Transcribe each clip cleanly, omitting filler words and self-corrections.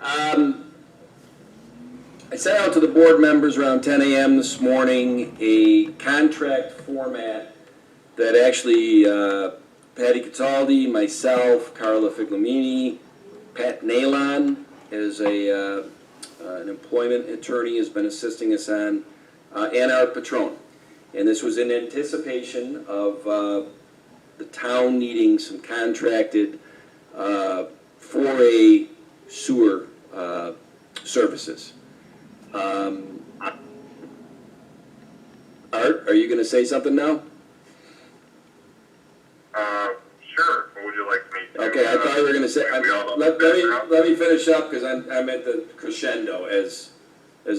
I sent out to the board members around 10 a.m. this morning a contract format that actually Patty Cataldi, myself, Carla Figlamini, Pat Nalon is an employment attorney, has been assisting us on, and our patron. And this was in anticipation of the town needing some contracted 4A sewer services. Art, are you going to say something now? Sure. What would you like me to? Okay, I thought you were going to say. Let me finish up because I'm at the crescendo as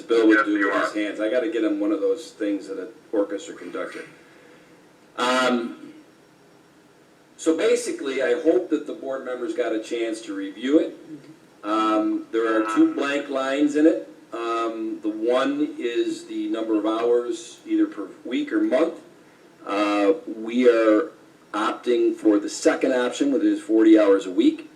Bill would do with his hands. I got to get him one of those things that an orchestra conductor. So basically, I hope that the board members got a chance to review it. There are 2 blank lines in it. The one is the number of hours, either per week or month. We are opting for the second option, which is 40 hours a week.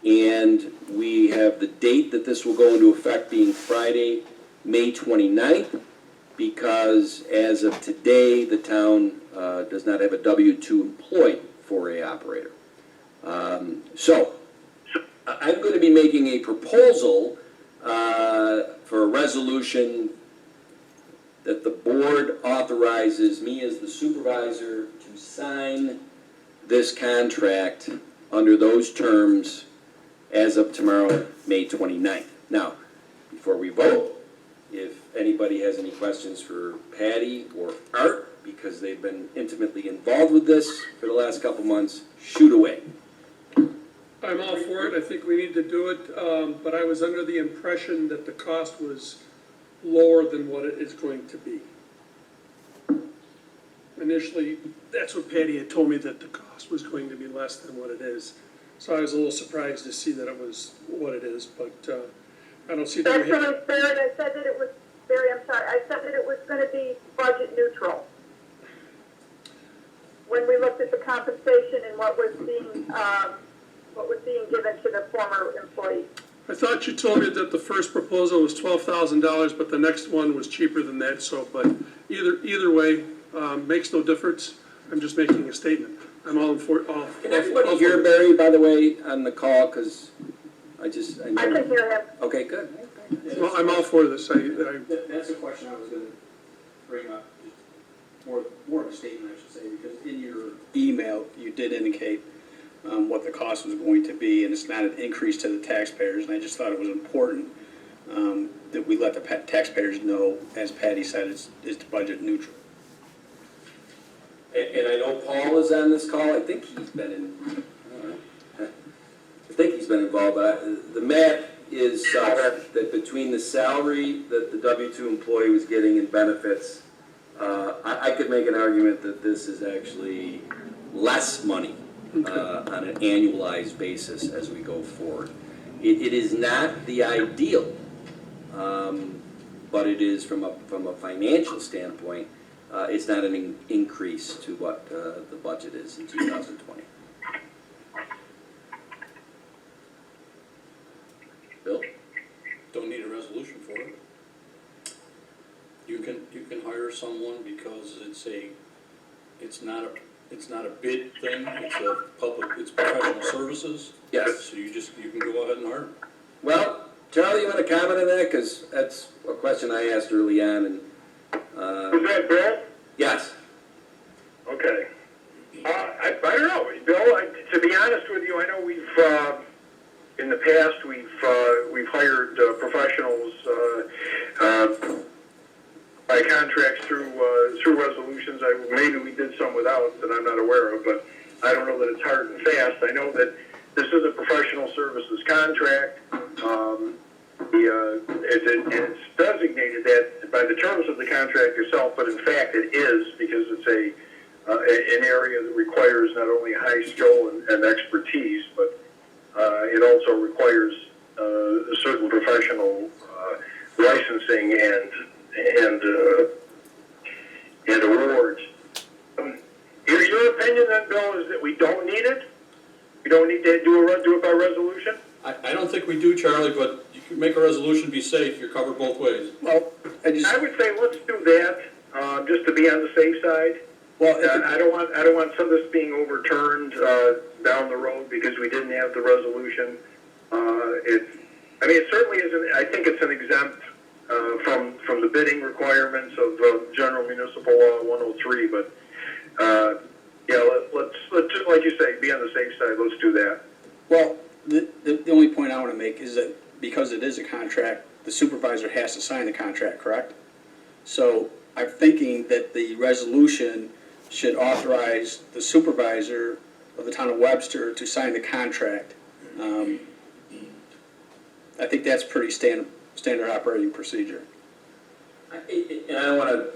And we have the date that this will go into effect being Friday, May 29th, because as of today, the town does not have a W-2 employed 4A operator. So I'm going to be making a proposal for a resolution that the board authorizes me as the supervisor to sign this contract under those terms as of tomorrow, May 29th. Now, before we vote, if anybody has any questions for Patty or Art, because they've been intimately involved with this for the last couple months, shoot away. I'm all for it. I think we need to do it, but I was under the impression that the cost was lower than what it is going to be. Initially, that's what Patty had told me, that the cost was going to be less than what it is. So I was a little surprised to see that it was what it is, but I don't see that. That's what I said. I said that it was I'm sorry. I said that it was going to be budget neutral. When we looked at the compensation and what was being given to the former employee. I thought you told me that the first proposal was $12,000, but the next one was cheaper than that. So, but either way, makes no difference. I'm just making a statement. I'm all for all. Can everybody hear Barry, by the way, on the call? Because I can hear him. Okay, good. Well, I'm all for this. That's a question I was going to bring up. More of a statement, I should say, because in your email you did indicate what the cost was going to be, and it's not an increase to the taxpayers. And I just thought it was important that we let the taxpayers know, as Patty said, it's budget neutral. And I know Paul is on this call. I think he's been involved. But the math is such that between the salary that the W-2 employee was getting and benefits, I could make an argument that this is actually less money on an annualized basis as we go forward. It is not the ideal, but it is from a financial standpoint. It's not an increase to what the budget is in 2020. Bill? Don't need a resolution for it. You can hire someone because it's not a bid thing. It's professional services. Yes. So you can go ahead and hire. Well, Charlie, you want to comment on that? Because that's a question I asked early on. And Was that Bill? yes. Okay. I don't know, Bill. To be honest with you, I know we've in the past we've hired professionals by contracts through resolutions. Maybe we did some without that I'm not aware of, but I don't know that it's hard and fast. I know that this is a professional services contract. It's designated that by the terms of the contract yourself, but in fact it is, because it's an area that requires not only high skill and expertise, but it also requires a certain professional licensing and awards. Your opinion then, Bill, is that we don't need it? We don't need to do it by resolution? I don't think we do, Charlie, but you can make a resolution, be safe, you're covered both ways. Well, I just, I would say let's do that, just to be on the safe side. well, if it- I don't want some of this being overturned, down the road because we didn't have the resolution. It certainly isn't, I think it's an exempt, from the bidding requirements of, General Municipal Law 103, but, yeah, let's, like you say, be on the safe side, let's do that. well, the only point I want to make is that because it is a contract, the supervisor has to sign the contract, correct? So I'm thinking that the resolution should authorize the supervisor of the town of Webster to sign the contract. I think that's pretty standard operating procedure. And I don't want to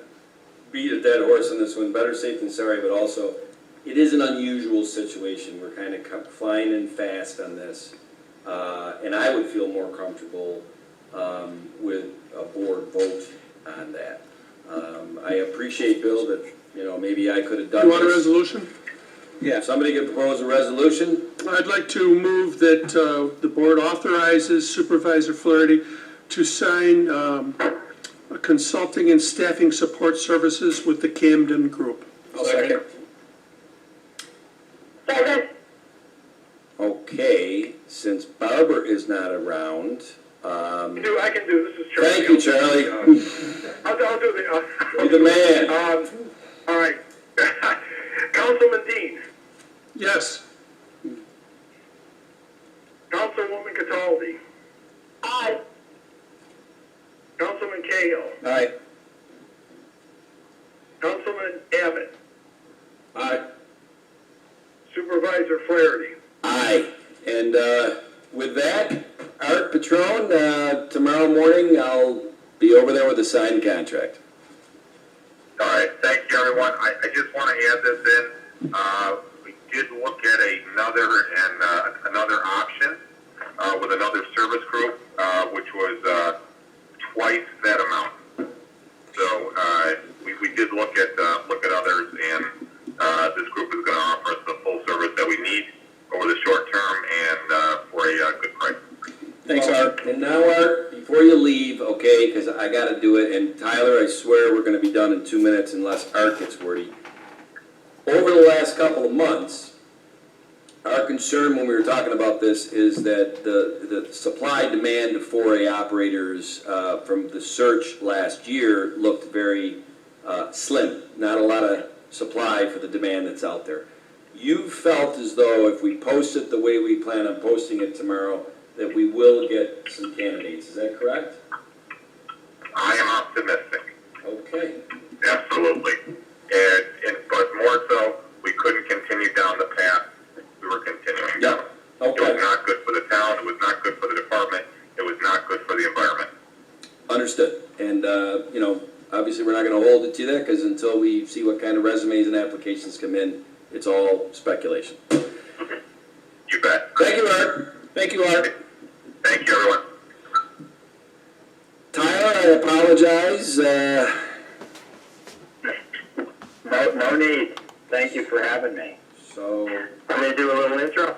beat a dead horse on this one, better safe than sorry, but also, it is an unusual situation. We're kind of flying in fast on this. And I would feel more comfortable with a board vote on that. I appreciate, Bill, that, maybe I could have done You want a this. resolution? Yeah. Somebody could propose a resolution? I'd like to move that the board authorizes Supervisor Flaherty to sign a consulting and staffing support services with the Camden Group. I'll second. Second. Okay, since Barbara is not around, I can do, this is Charlie. thank you, Charlie. I'll do the, You're the man. All right. Councilman Dean, Yes. Councilwoman Cataldi, Aye. Councilman Cahill, All right. Councilman Abbott, Aye. Supervisor Flaherty. Aye. And with that, Art Patron, tomorrow morning I'll be over there with a signed contract. All right, thank you, everyone. I just want to add this in. We did look at another option with another service group, which was twice that amount. So we did look at others, and this group is going to offer us the full service that we need over the short term and for a good price. Thanks, Art. And now, Art, before you leave, okay, because I got to do it, and Tyler, I swear we're going to be done in 2 minutes unless Art gets wordy. Over the last couple of months, our concern when we were talking about this is that the supply-demand of 4A operators from the search last year looked very slim. Not a lot of supply for the demand that's out there. You felt as though if we post it the way we plan on posting it tomorrow, that we will get some candidates. Is that correct? I am optimistic. Okay. Absolutely. But more so, we couldn't continue down the path we were continuing down. Okay. It was not good for the town, it was not good for the department, it was not good for the environment. Understood. And, obviously we're not going to hold it to that because until we see what kind of resumes and applications come in, it's all speculation. You bet. Thank you, Art. Thank you, Art. Thank you, everyone. Tyler, I apologize. No need. Thank you for having me. So, Let me do a little intro.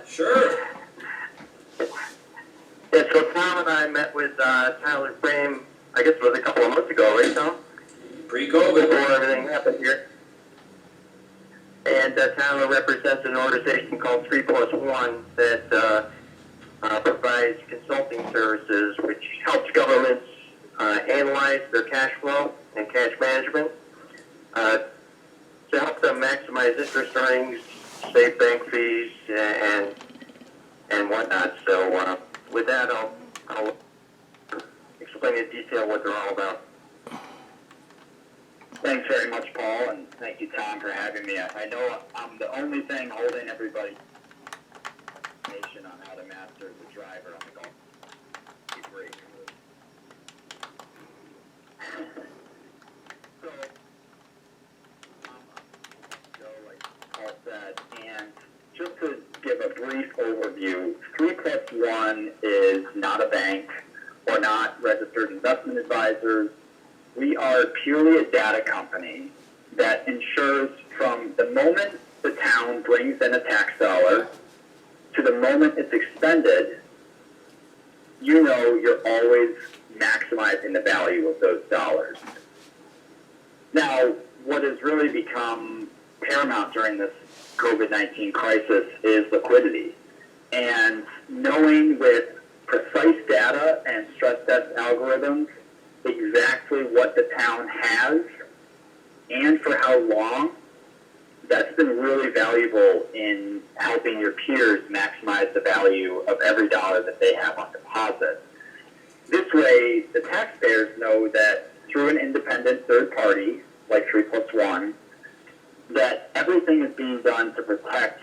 sure. Yeah, so Tom and I met with Tyler Frame, I guess it was a couple of months ago, right, Tom? Pre-COVID. Before everything happened here. And Tyler represents an organization called 3+1 that provides consulting services which helps governments analyze their cash flow and cash management to help them maximize interest earnings, save bank fees, and whatnot. So with that, I'll explain in detail what they're all about. Thanks very much, Paul, and thank you, Tom, for having me. I know I'm the only thing holding everybody information on how to master the driver on the golf. Great. So, like Paul said, and just to give a brief overview, 3+1 is not a bank. We're not registered investment advisors. We are purely a data company that ensures from the moment the town brings in a tax dollar to the moment it's expended, you know you're always maximizing the value of those dollars. Now, what has really become paramount during this COVID-19 crisis is liquidity. And knowing with precise data and stress test algorithms exactly what the town has and for how long, that's been really valuable in helping your peers maximize the value of every dollar that they have on deposit. This way, the taxpayers know that through an independent third party, like 3+1, that everything is being done to protect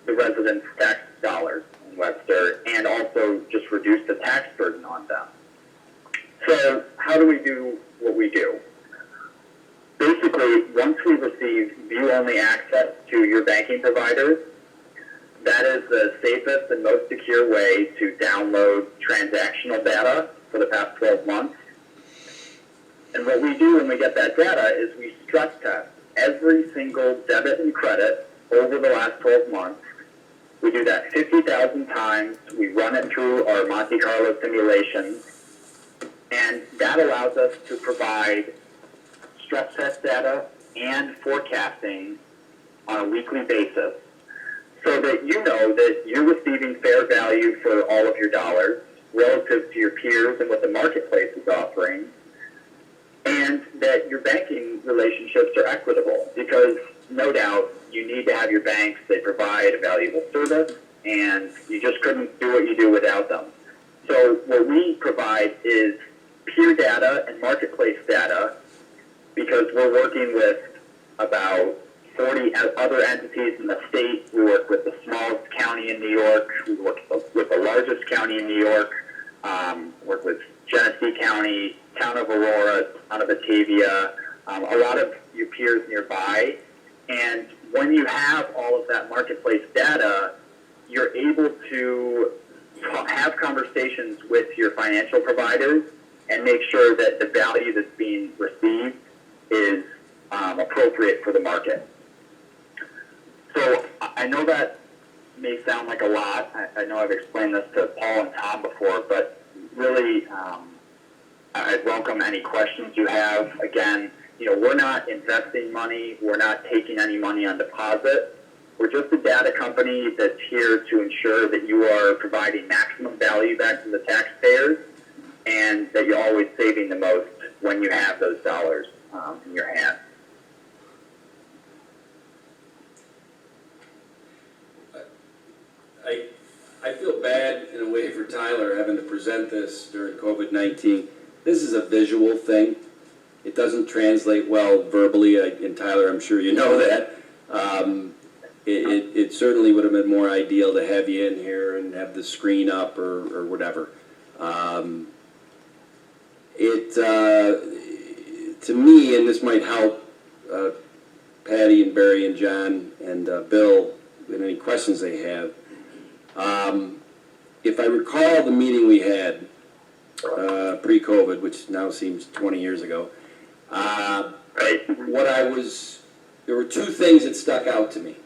the residents' tax dollars in Webster and also just reduce the tax burden on them. So how do we do what we do? Basically, once we receive view-only access to your banking providers, that is the safest and most secure way to download transactional data for the past 12 months. And what we do when we get that data is we stress test every single debit and credit over the last 12 months. We do that 50,000 times. We run it through our Monte Carlo simulations. And that allows us to provide stress test data and forecasting on a weekly basis so that you know that you're receiving fair value for all of your dollars relative to your peers and what the marketplace is offering, and that your banking relationships are equitable, because no doubt you need to have your banks. They provide a valuable service, and you just couldn't do what you do without them. So what we provide is peer data and marketplace data, because we're working with about 40 other entities in the state. We work with the smallest county in New York. We work with the largest county in New York. Work with Genesee County, Town of Aurora, Town of Batavia, a lot of your peers nearby. And when you have all of that marketplace data, you're able to have conversations with your financial providers and make sure that the value that's being received is appropriate for the market. So I know that may sound like a lot. I know I've explained this to Paul and Tom before, but really I'd welcome any questions you have. Again, we're not investing money. We're not taking any money on deposit. We're just a data company that's here to ensure that you are providing maximum value back to the taxpayers and that you're always saving the most when you have those dollars in your hand. I feel bad in a way for Tyler having to present this during COVID-19. This is a visual thing. It doesn't translate well verbally, and Tyler, I'm sure you know that. It certainly would have been more ideal to have you in here and have the screen up or whatever. To me, and this might help Patty and Barry and John and Bill with any questions they have. If I recall the meeting we had pre-COVID, which now seems 20 years ago, there were two things that stuck out to me.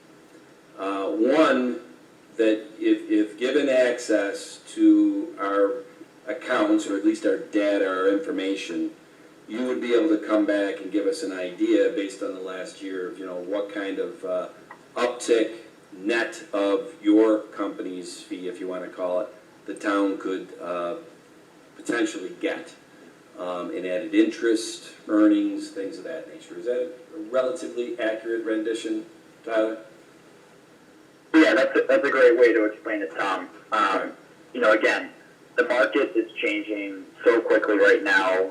One, that if given access to our accounts, or at least our data, our information, you would be able to come back and give us an idea based on the last year of, what kind of uptick net of your company's fee, if you want to call it, the town could potentially get in added interest, earnings, things of that nature. Is that a relatively accurate rendition, Tyler? Yeah, that's a great way to explain it, Tom. Again, the market is changing so quickly right now.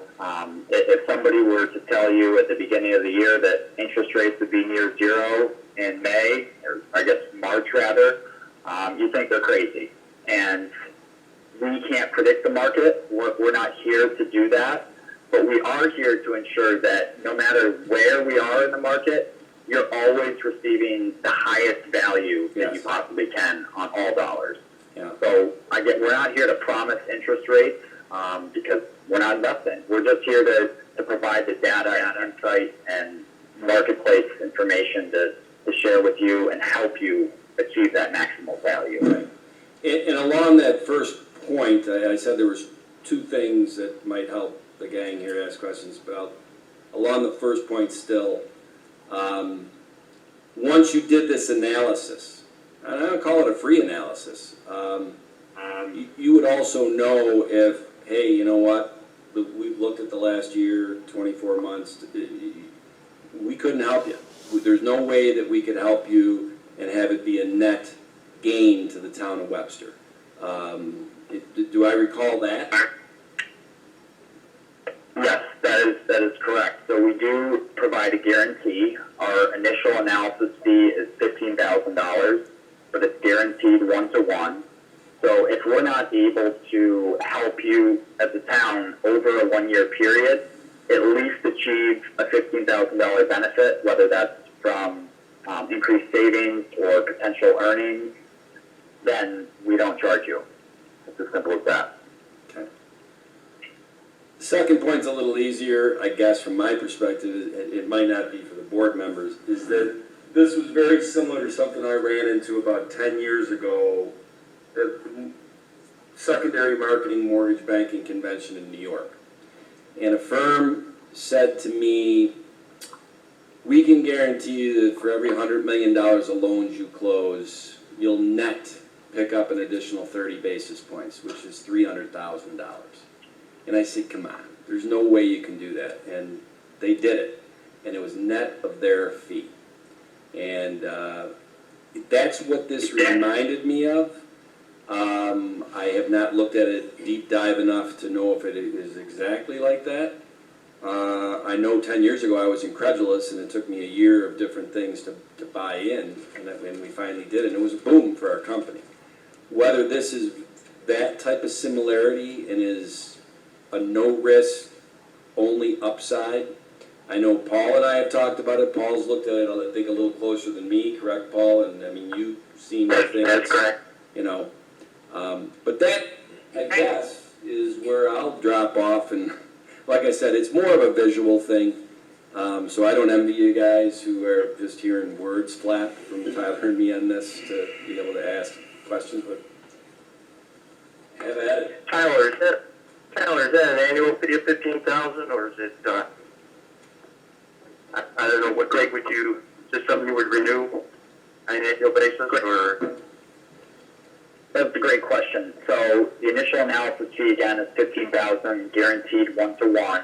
If somebody were to tell you at the beginning of the year that interest rates would be near zero in May, or I guess March rather, you think they're crazy. And we can't predict the market. We're not here to do that. But we are here to ensure that no matter where we are in the market, you're always receiving the highest value that you possibly can on all dollars. Yeah. So we're not here to promise interest rates because we're not investing. We're just here to provide the data and insight and marketplace information to share with you and help you achieve that maximal value. Right. And along that first point, I said there was two things that might help the gang here ask questions, but along the first point still, once you did this analysis, and I don't call it a free analysis, you would also know if, hey, you know what, we've looked at the last year, 24 months, we couldn't help you. There's no way that we could help you and have it be a net gain to the town of Webster. Do I recall that? Yes, that is correct. So we do provide a guarantee. Our initial analysis fee is $15,000, but it's guaranteed 1-to-1. So if we're not able to help you as a town over a 1-year period, at least achieve a $15,000 benefit, whether that's from increased savings or potential earnings, then we don't charge you. It's as simple as that. Okay. The second point's a little easier, I guess, from my perspective. It might not be for the board members, is that this was very similar to something I ran into about 10 years ago at the Secondary Marketing Mortgage Banking Convention in New York. And a firm said to me, we can guarantee you that for every $100 million of loans you close, you'll net pick up an additional 30 basis points, which is $300,000. And I said, come on, there's no way you can do that. And they did it. And it was net of their fee. And that's what this reminded me of. I have not looked at it deep dive enough to know if it is exactly like that. I know 10 years ago I was incredulous, and it took me a year of different things to buy in, and we finally did it, and it was a boom for our company. Whether this is that type of similarity and is a no-risk, only upside, I know Paul and I have talked about it. Paul's looked at it, I think, a little closer than me, correct, Paul? And, I mean, you've seen the things. That's correct. You know, but that, I guess, is where I'll drop off, and like I said, it's more of a visual thing, so I don't envy you guys who are just hearing words flap from Tyler and me on this to be able to ask questions, but have at it. Tyler, is that an annual fee of $15,000, or is it, I don't know, what rate would you, is this something you would renew on an annual basis, or? That's a great question. So the initial analysis fee, again, is $15,000, guaranteed 1-to-1.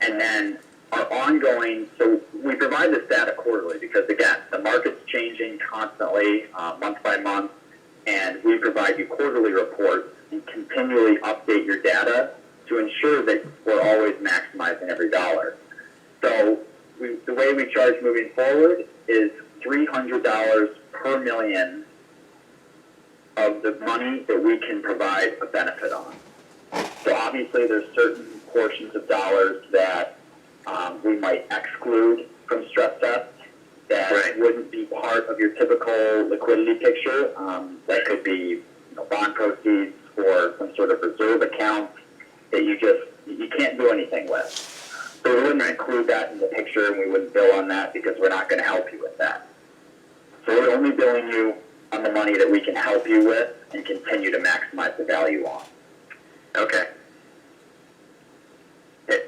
And then our ongoing, so we provide this data quarterly because, again, the market's changing constantly, month by month, and we provide you quarterly reports and continually update your data to ensure that we're always maximizing every dollar. So the way we charge moving forward is $300 per million of the money that we can provide a benefit on. So obviously there's certain portions of dollars that we might exclude from stress tests that wouldn't be part of your typical liquidity picture. That could be bond proceeds or some sort of reserve account that you can't do anything with. So we wouldn't include that in the picture, and we wouldn't bill on that because we're not going to help you with that. So we're only billing you on the money that we can help you with and continue to maximize the value on. Okay.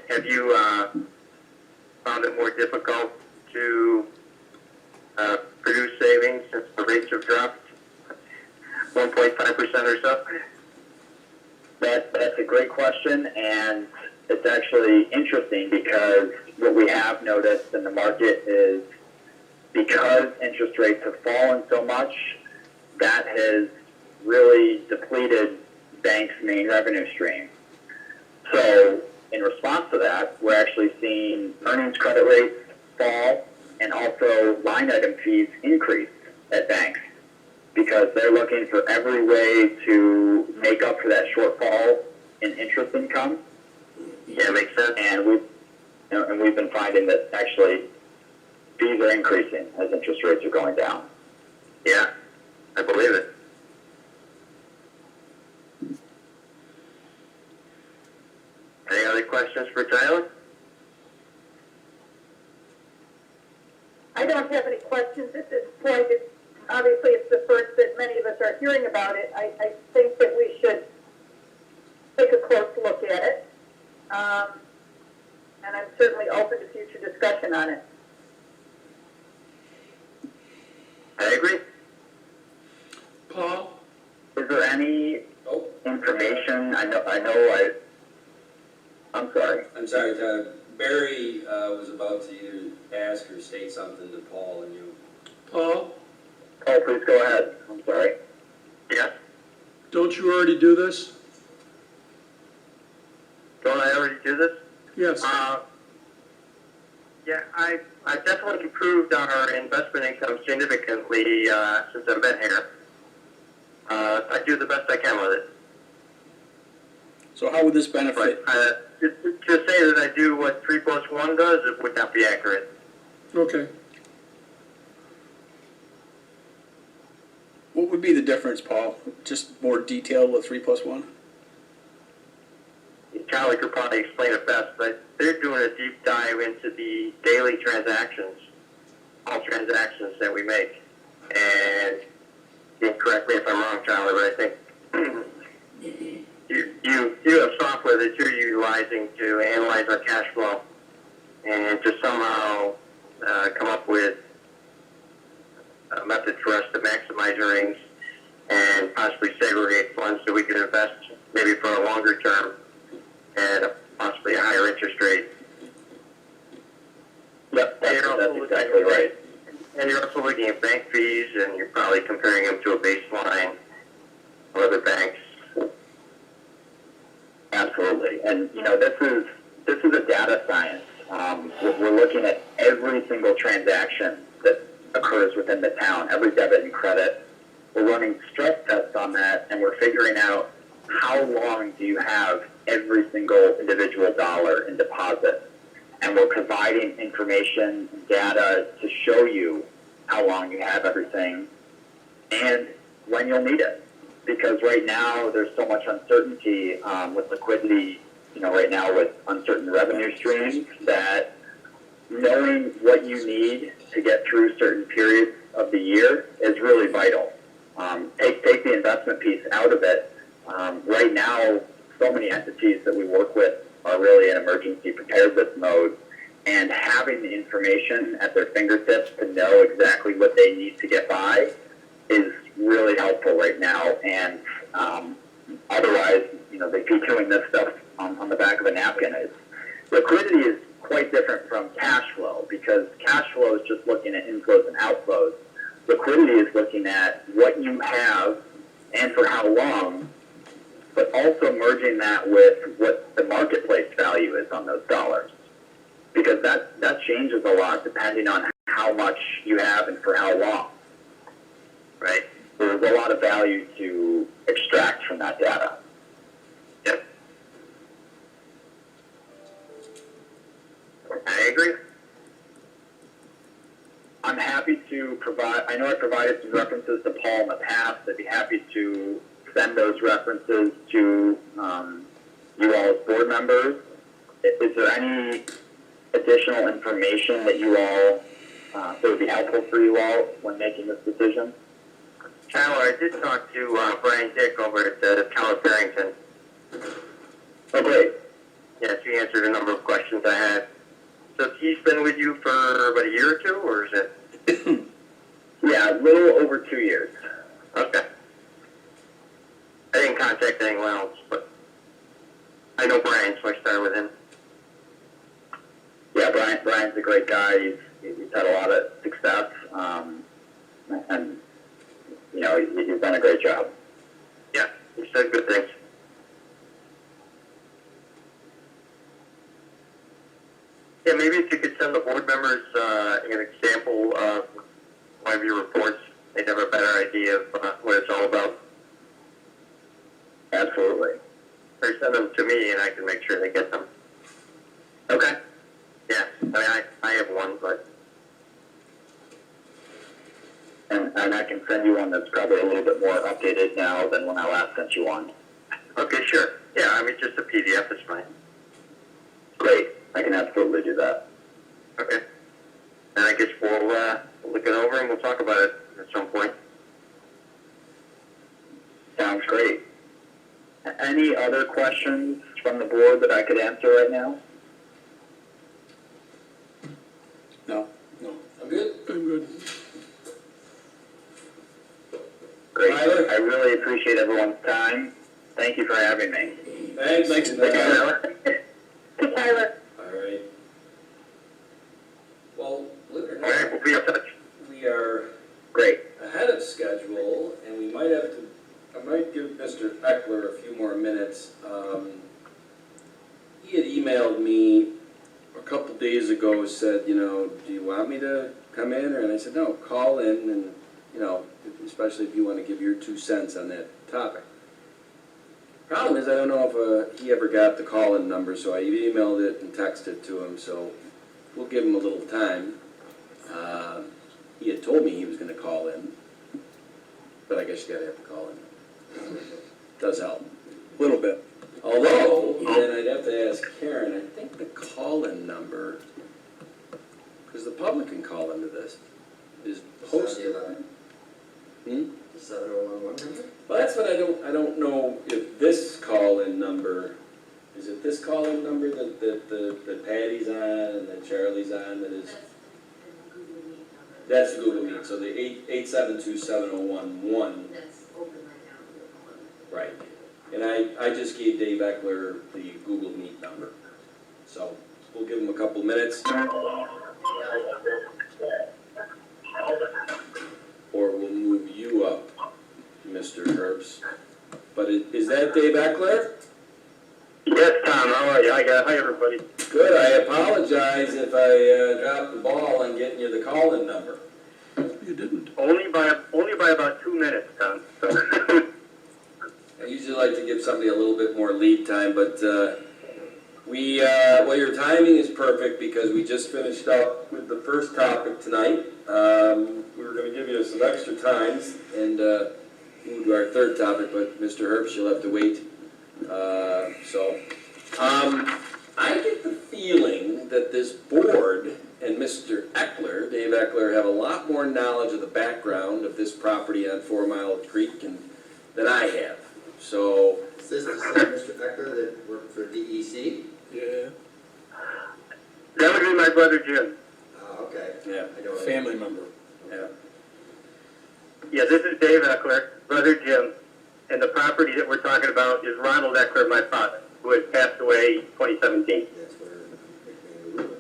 Have you found it more difficult to produce savings since the rates have dropped 1.5% or so? That's a great question, and it's actually interesting because what we have noticed in the market is because interest rates have fallen so much, that has really depleted banks' main revenue stream. So in response to that, we're actually seeing earnings credit rates fall and also line item fees increase at banks because they're looking for every way to make up for that shortfall in interest income. Yeah, makes sense. And we've been finding that actually fees are increasing as interest rates are going down. Yeah, I believe it. Any other questions for Tyler? I don't have any questions at this point. Obviously, it's the first that many of us are hearing about it. I think that we should take a close look at it. And I'm certainly open to future discussion on it. I agree. Paul? Is there any Oh, information, I'm sorry. I'm sorry, Barry was about to either ask or state something to Paul and you. Paul? Oh, please go ahead, I'm sorry. Yes. Don't you already do this? Don't I already do this? Yes. Yeah, I've definitely improved our investment income significantly since I've been here. I do the best I can with it. So how would this But benefit? to say that I do what 3 plus 1 does, it would not be accurate. Okay. What would be the difference, Paul? Just more detail with 3 plus 1? Charlie could probably explain it best, but they're doing a deep dive into the daily transactions, all transactions that we make. And correct me if I'm wrong, Charlie, but I think you have software that you're utilizing to analyze our cash flow and to somehow come up with a method for us to maximize earnings and possibly segregate funds so we can invest maybe for a longer term at possibly a higher interest rate. Yep, that's exactly right. And you're also looking at bank fees, and you're probably comparing them to a baseline of other banks. Absolutely, and this is a data science. We're looking at every single transaction that occurs within the town, every debit and credit. We're running stress tests on that, and we're figuring out how long do you have every single individual dollar in deposit. And we're providing information and data to show you how long you have everything and when you'll need it. Because right now there's so much uncertainty with liquidity, right now with uncertain revenue streams, that knowing what you need to get through certain periods of the year is really vital. Take the investment piece out of it. Right now, so many entities that we work with are really in emergency preparedness mode, and having the information at their fingertips to know exactly what they need to get by is really helpful right now. And otherwise, they'd be doing this stuff on the back of a napkin. Liquidity is quite different from cash flow, because cash flow is just looking at inflows and outflows. Liquidity is looking at what you have and for how long, but also merging that with what the marketplace value is on those dollars. Because that changes a lot depending on how much you have and for how long, right? There's a lot of value to extract from that data. Yep. I agree. I'm happy to provide, I know I provided some references to Paul in the past. I'd be happy to send those references to you all as board members. Is there any additional information that you all, that would be helpful for you all when making this decision? Tyler, I did talk to Brian Dick over at the Town of Barrington. Oh, great. Yes, he answered a number of questions I had. So he's been with you for about a year or two, or is it? Yeah, a little over 2 years. Okay. I didn't contact anyone else, but I know Brian, so I started with him. Yeah, Brian's a great guy. He's had a lot of success, and he's done a great job. Yeah, he said good things. Yeah, maybe if you could send the board members an example of one of your reports, they'd have a better idea of what it's all about. Absolutely. Or send them to me, and I can make sure they get them. Okay. Yeah, I have one, but And I can send you one that's probably a little bit more updated now than when I last sent you one. okay, sure. Yeah, just a PDF is fine. Great. I can absolutely do that. Okay. And I guess we'll look it over and we'll talk about it at some point. Sounds great. And any other questions from the board that I could answer right now? No. No. I'm good. I'm good. Great. Tyler? I really appreciate everyone's time. Thank you for having me. Thanks. Thanks. Tyler. To Tyler. All right. Well, believe it or All right, not, we'll be in touch. we are Great. ahead of schedule, and we might have to, I might give Mr. Eckler a few more minutes. He had emailed me a couple days ago, said, you know, do you want me to come in? And I said, no, call in, and, you know, especially if you want to give your 2 cents on that topic. Problem is, I don't know if he ever got the call-in number, so I emailed it and texted to him, so we'll give him a little time. He had told me he was going to call in, but I guess you gotta have to call in. Does help. A little bit. Although, then I'd have to ask Karen, I think the call-in number, because the public can call into this, is posted. Hmm? The 7011 number? Well, that's what I don't know if this call-in number, is it this call-in number that Patty's on and that Charlie's on that is? That's the Google Meet, so the 8727011. That's open right now. Right. And I just gave Dave Eckler the Google Meet number. So we'll give him a couple minutes. Or we'll move you up, Mr. Herbst. But is that Dave Eckler? Yes, Tom, how are you? Hi, everybody. Good. I apologize if I dropped the ball on getting you the call-in number. You didn't. Only by about 2 minutes, Tom. So. I usually like to give somebody a little bit more lead time, but well, your timing is perfect because we just finished up with the first topic tonight. We were going to give you some extra times and move to our third topic, but Mr. Herbst, you'll have to wait. I get the feeling that this board and Mr. Eckler, Dave Eckler, have a lot more knowledge of the background of this property on 4 Mile Creek than I have. So, Is this the same Mr. Becker that worked for DEC? Yeah, That would be my brother Jim. Oh, okay. yeah, I know. family member. yeah. Yeah, this is Dave Eckler, brother Jim, and the property that we're talking about is Ronald Eckler, my father, who had passed away in 2017. That's where McMahon LaRue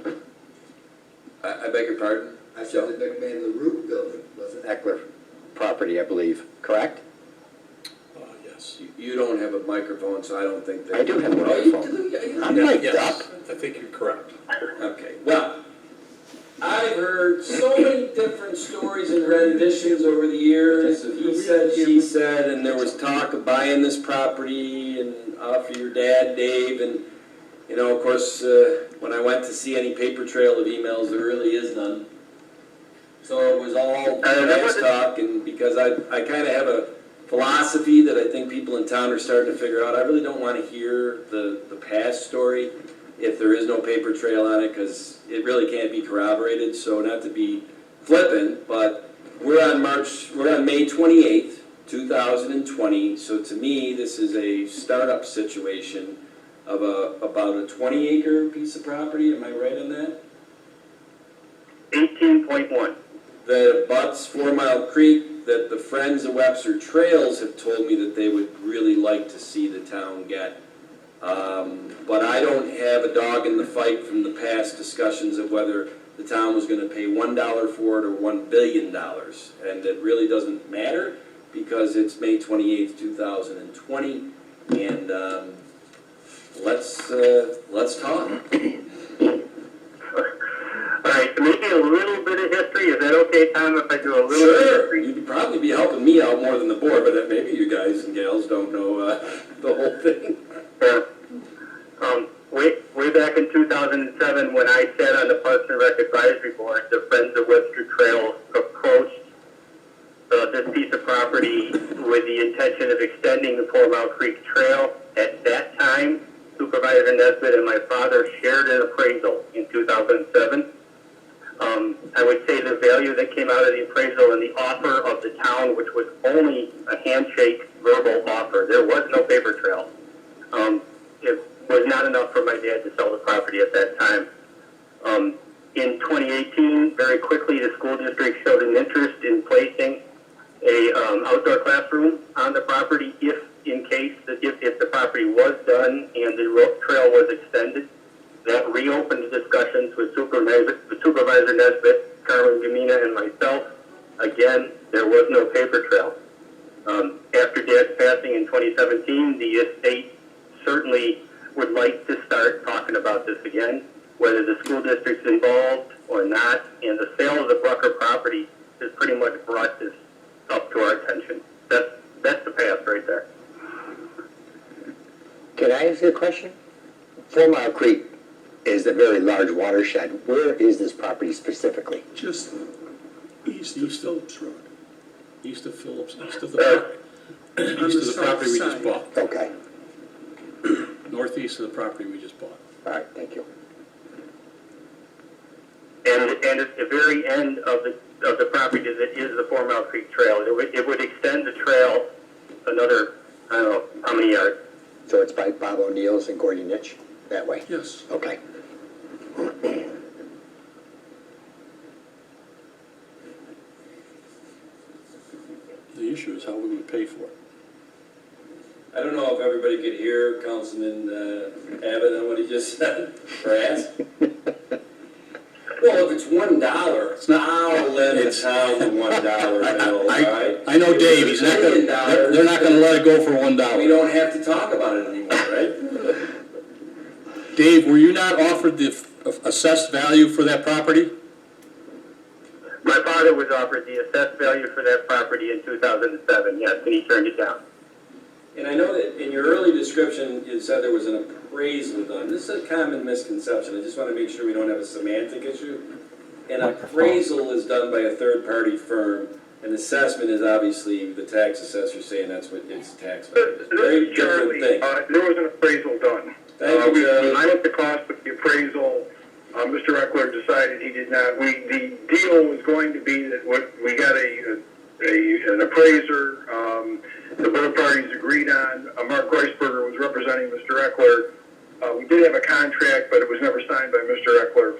was. I beg your pardon? I said the McMahon LaRue building was an Eckler property, I believe, correct? Yes. You don't have a microphone, so I don't think that... I do have a Oh, you microphone. do? Yeah, you I'm do. mic'd Yes, up. I think you're correct. Okay, well, I've heard so many different stories and renditions over the years of he said, she said, and there was talk of buying this property and for your dad, Dave, and, you know, of course, when I went to see any paper trail of emails, there really is none. So it was all fast talk, and because I kind of have a philosophy that I think people in town are starting to figure out, I really don't want to hear the past story if there is no paper trail on it, because it really can't be corroborated. So not to be flippant, but we're on May 28th, 2020. So to me, this is a startup situation of about a 20-acre piece of property. Am I right on that? 18.1. That abuts 4 Mile Creek, that the Friends of Webster Trails have told me that they would really like to see the town get. But I don't have a dog in the fight from the past discussions of whether the town was going to pay $1 for it or $1 billion. And it really doesn't matter because it's May 28th, 2020. And let's talk. All right, so maybe a little bit of history. Is that okay, Tom, if I do a little bit of Sure, history? you'd probably be helping me out more than the board, but maybe you guys and gals don't know the whole thing. Way back in 2007, when I sat on the Parks and Rec Advisory Board, the Friends of Webster Trail approached this piece of property with the intention of extending the 4 Mile Creek Trail. At that time, Supervisor Nesbitt and my father shared an appraisal in 2007. I would say the value value that came out of the appraisal and the offer of the town, which was only a handshake verbal offer. There was no paper trail. It was not enough for my dad to sell the property at that time. In 2018, very quickly, the school district showed an interest in placing a outdoor classroom on the property if the property was done and the trail was extended. That reopened discussions with Supervisor Nesbitt, Carmen Gamina, and myself. Again, there was no paper trail. After Dad's passing in 2017, the estate certainly would like to start talking about this again, whether the school district's involved or not, and the sale of the Brucker property has pretty much brought this up to our attention. That's the path right there. Can I ask you a question? 4 Mile Creek is a very large watershed. Where is this property specifically? Just east of Phillips Road. East of Phillips, east of the property we just bought. Okay, Northeast of the property we just bought. all right, thank you. And at the very end of the property is the 4 Mile Creek Trail. It would extend the trail another, I don't know, how many yards? So it's by Bob O'Neill's and Gordy Nitch, that way? Yes. Okay. The issue is how we would pay for it. I don't know if everybody could hear Councilman Abbott on what he just said, or asked. Well, if it's $1, I'll lend the town the $1 bill, all right? I know Dave, he's not gonna, they're not gonna let it go for $1. We don't have to talk about it anymore, right? Dave, were you not offered the assessed value for that property? My father was offered the assessed value for that property in 2007, yes, and he turned it down. And I know that in your early description, you said there was an appraisal done. This is a common misconception. I just want to make sure we don't have a semantic issue. An appraisal is done by a third-party firm. An assessment is obviously the tax assessor saying that's what its tax value is. Very different thing. There was an appraisal done. Thank you, Charlie. I looked at the cost of the appraisal. Mr. Eckler decided he did not. The deal was going to be that we got an appraiser. The both parties agreed on. Mark Reisberger was representing Mr. Eckler. We did have a contract, but it was never signed by Mr. Eckler.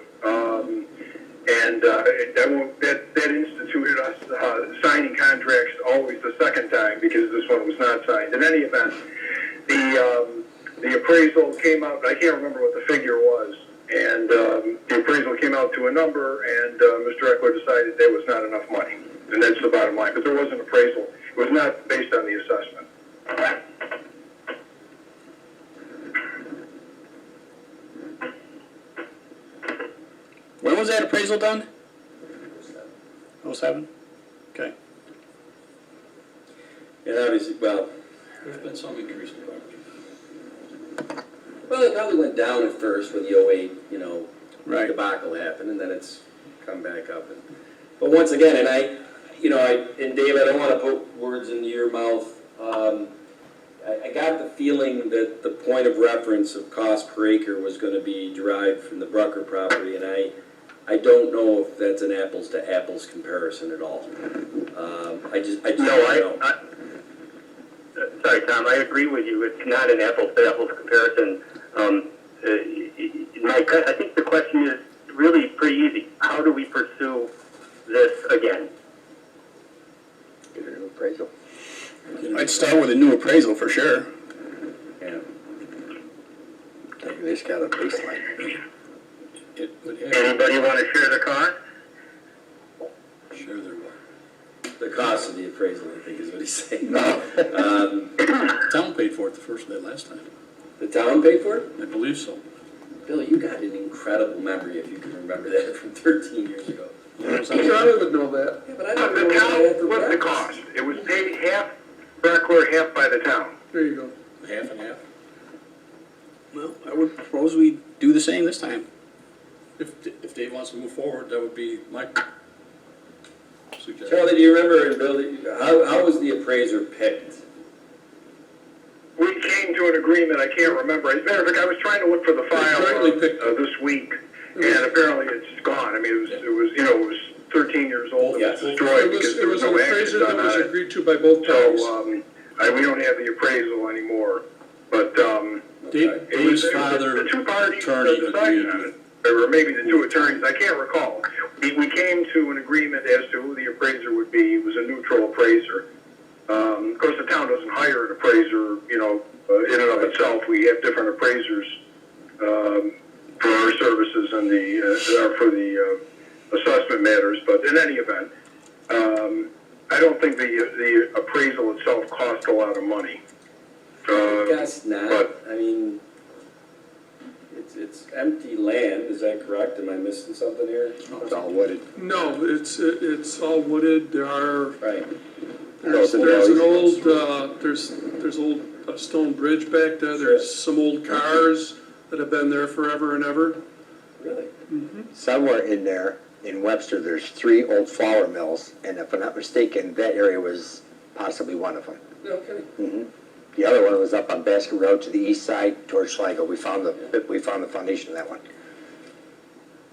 That instituted us signing contracts always the second time because this one was not signed. In any event, the appraisal came out. I can't remember what the figure was, and the appraisal came out to a number, and Mr. Eckler decided there was not enough money, and that's the bottom line. But there was an appraisal. It was not based on the assessment. When was that appraisal done? 07? Okay. And obviously, well, There's been some increase in property. it probably went down at first when the 08, Right. debacle happened, and then it's come back up. But once again, and Dave, I don't want to put words into your mouth. I got the feeling that the point of reference of cost per acre was going to be derived from the Brucker property, and I don't know if that's an apples to apples comparison at all. I just don't know. Sorry, Tom, I agree with you. It's not an apples-to-apples comparison. I think the question is really pretty easy. How do we pursue this again? Get a new appraisal. I'd start with a new appraisal for sure. Yeah. They just got a baseline. It would have, Anybody want to share the cost? sure there were. The cost of the appraisal, I think, is what he's saying. The town paid for it last time. The town paid for it? I believe so. Bill, you got an incredible memory if you can remember that from 13 years ago. Charlie would know that. Yeah, but I don't know The what I had town for was the breakfast. cost. It was paid half Eckler, half by the town. There you go. Half and half. Well, I would propose we do the same this time. If Dave wants to move forward, that would be my suggestion. Charlie, do you remember, and Bill, how was the appraiser picked? We came to an agreement. I can't remember. As a matter of fact, I was trying to look for the file Apparently picked- this week, and apparently it's gone. I mean, it was 13 13 years old and Yes. was destroyed It because was, there it was was an no appraiser action that done was on it. agreed to by both parties. So, we don't have the appraisal anymore, but, Dave, it was, Dave's it was father, the two parties attorney, decided on agreed. it. Or maybe the two attorneys, I can't recall. We came to an agreement as to who the appraiser would be. It was a neutral appraiser. Of course, the town doesn't hire an appraiser, in and of itself. We have different appraisers, for our services and for the assessment matters. But in any event, I don't think the appraisal itself cost a lot of money. I guess not, but- I mean, it's empty land, is that correct? Am I missing something here? It's all wooded. No, it's all wooded, there are, Right. there's No, an it's- old, there's old a stone bridge back there, there's some old cars that have been there forever and ever. Really? Somewhere in there, in Webster, there's 3 old flour mills, and if I'm not mistaken, that area was possibly one of them. Okay. The other one was up on Basket Road to the east side towards Schlegel. We found the foundation of that one.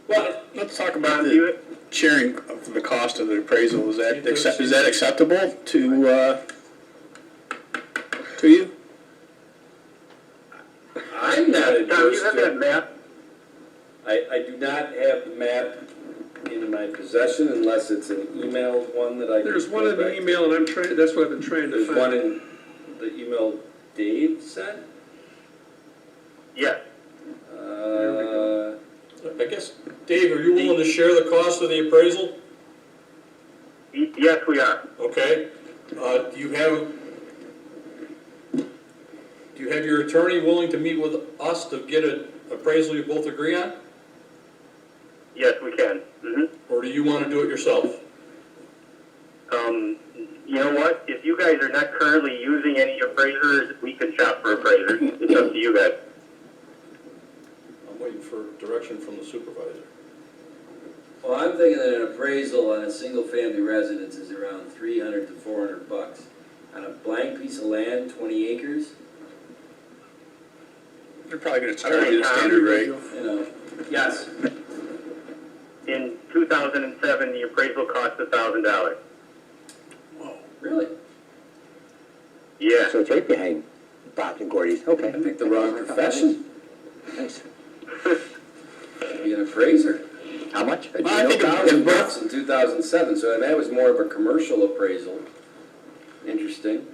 Well, let's talk about the sharing of the cost of the appraisal. Is that acceptable to you? I'm not Tom, you adverse have to that it. map? I do not have the map in my possession unless it's an emailed one that I can. There's one go in the back to. email, and that's what I've been trying to There's find. one in the email Dave sent? Yes. I guess, Dave, are you willing to share the cost of the appraisal? Yes, we are. Okay. Do you have your attorney willing to meet with us to get an appraisal you both agree on? Yes, we can. Or do you want to do it yourself? You know what? If you guys are not currently using any appraisers, we can shop for appraisers. It's up to you guys. I'm waiting for direction from the supervisor. Well, I'm thinking that an appraisal on a single-family residence is around $300 to $400. On a blank piece of land, 20 acres, They're probably going to charge you the standard rate. Yes. In 2007, the appraisal cost $1,000. Really? Yeah. So it's right behind Bob and Gordy's. I Okay. picked the wrong profession. Nice. Be an appraiser. How much? Well, I think $1,000 in 2007, so that was more of a commercial appraisal. Interesting.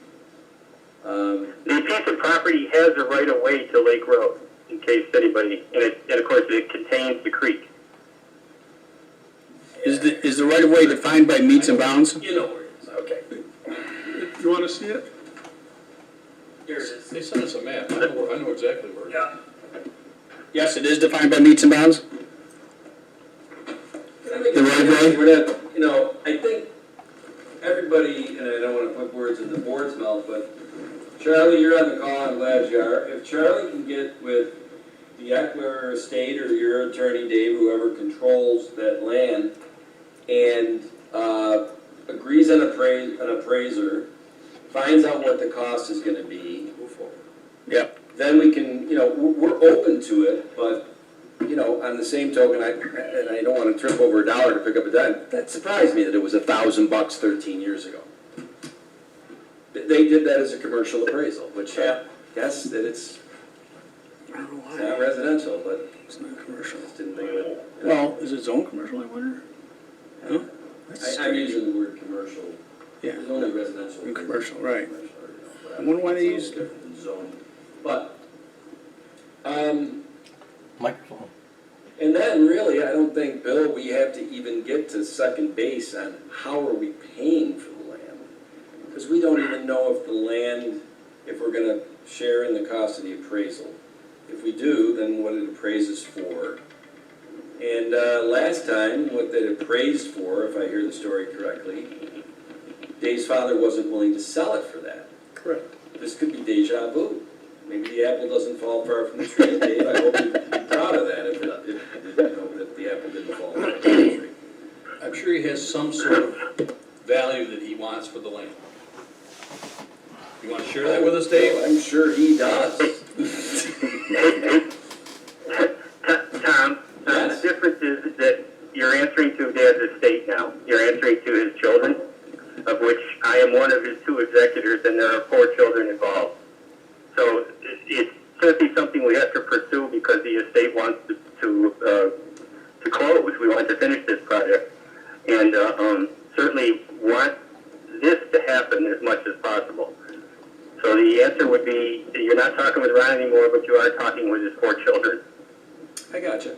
The piece of property has a right of way to Lake Road, in case anybody, and of course it contains the creek. Is the right of way defined by meets and bounds? You know where it is, okay. You wanna see it? Here it is. They sent us a map. I know exactly where it is. Yes, it is defined by meets and bounds. The right of way? We're not, I think everybody, and I don't want to put words in the board's mouth, but Charlie, you're on the call, I'm glad you are. If Charlie can get with the Eckler estate or your attorney, Dave, whoever controls that land, and agrees on an appraiser, finds out what the cost is gonna be, Yep. then we can, we're open to it, but, on the same token, and I don't want to trip over a dollar to pick up a dime, that surprised me that it was $1,000 13 years ago. They did that as a commercial appraisal, which I guess that it's I don't know why. not residential, but It's not commercial. I just didn't think of it. Well, is it zone commercial, I wonder? No? I'm using the word commercial. Yeah. There's only residential. And commercial, right. Commercial, I wonder why they It's use- a little different than zoning. But, Microphone. and then really, I don't think, Bill, we have to even get to second base on how are we paying for the land? Because we don't even know if the land, if we're gonna share in the cost of the appraisal. If we do, then what it appraises for. And last time, what they appraised for, if I hear the story correctly, Dave's father wasn't willing to sell it for that. Correct. This could be deja vu. Maybe the apple doesn't fall far from the tree, Dave. I hope you'd be proud of that if the apple didn't fall far from the tree. I'm sure he has some sort of value that he wants for the land. You want to share that with us, Dave? I'm sure he does. Tom, Yes. the difference is that you're answering to Dad's estate now. You're one of his two executors, and there are 4 children involved. So it's certainly something we have to pursue because the estate wants to close. We want to finish this project, and certainly want this to happen as much as possible. So the answer would be, you're not talking with Ron anymore, but you are talking with his 4 children. I gotcha.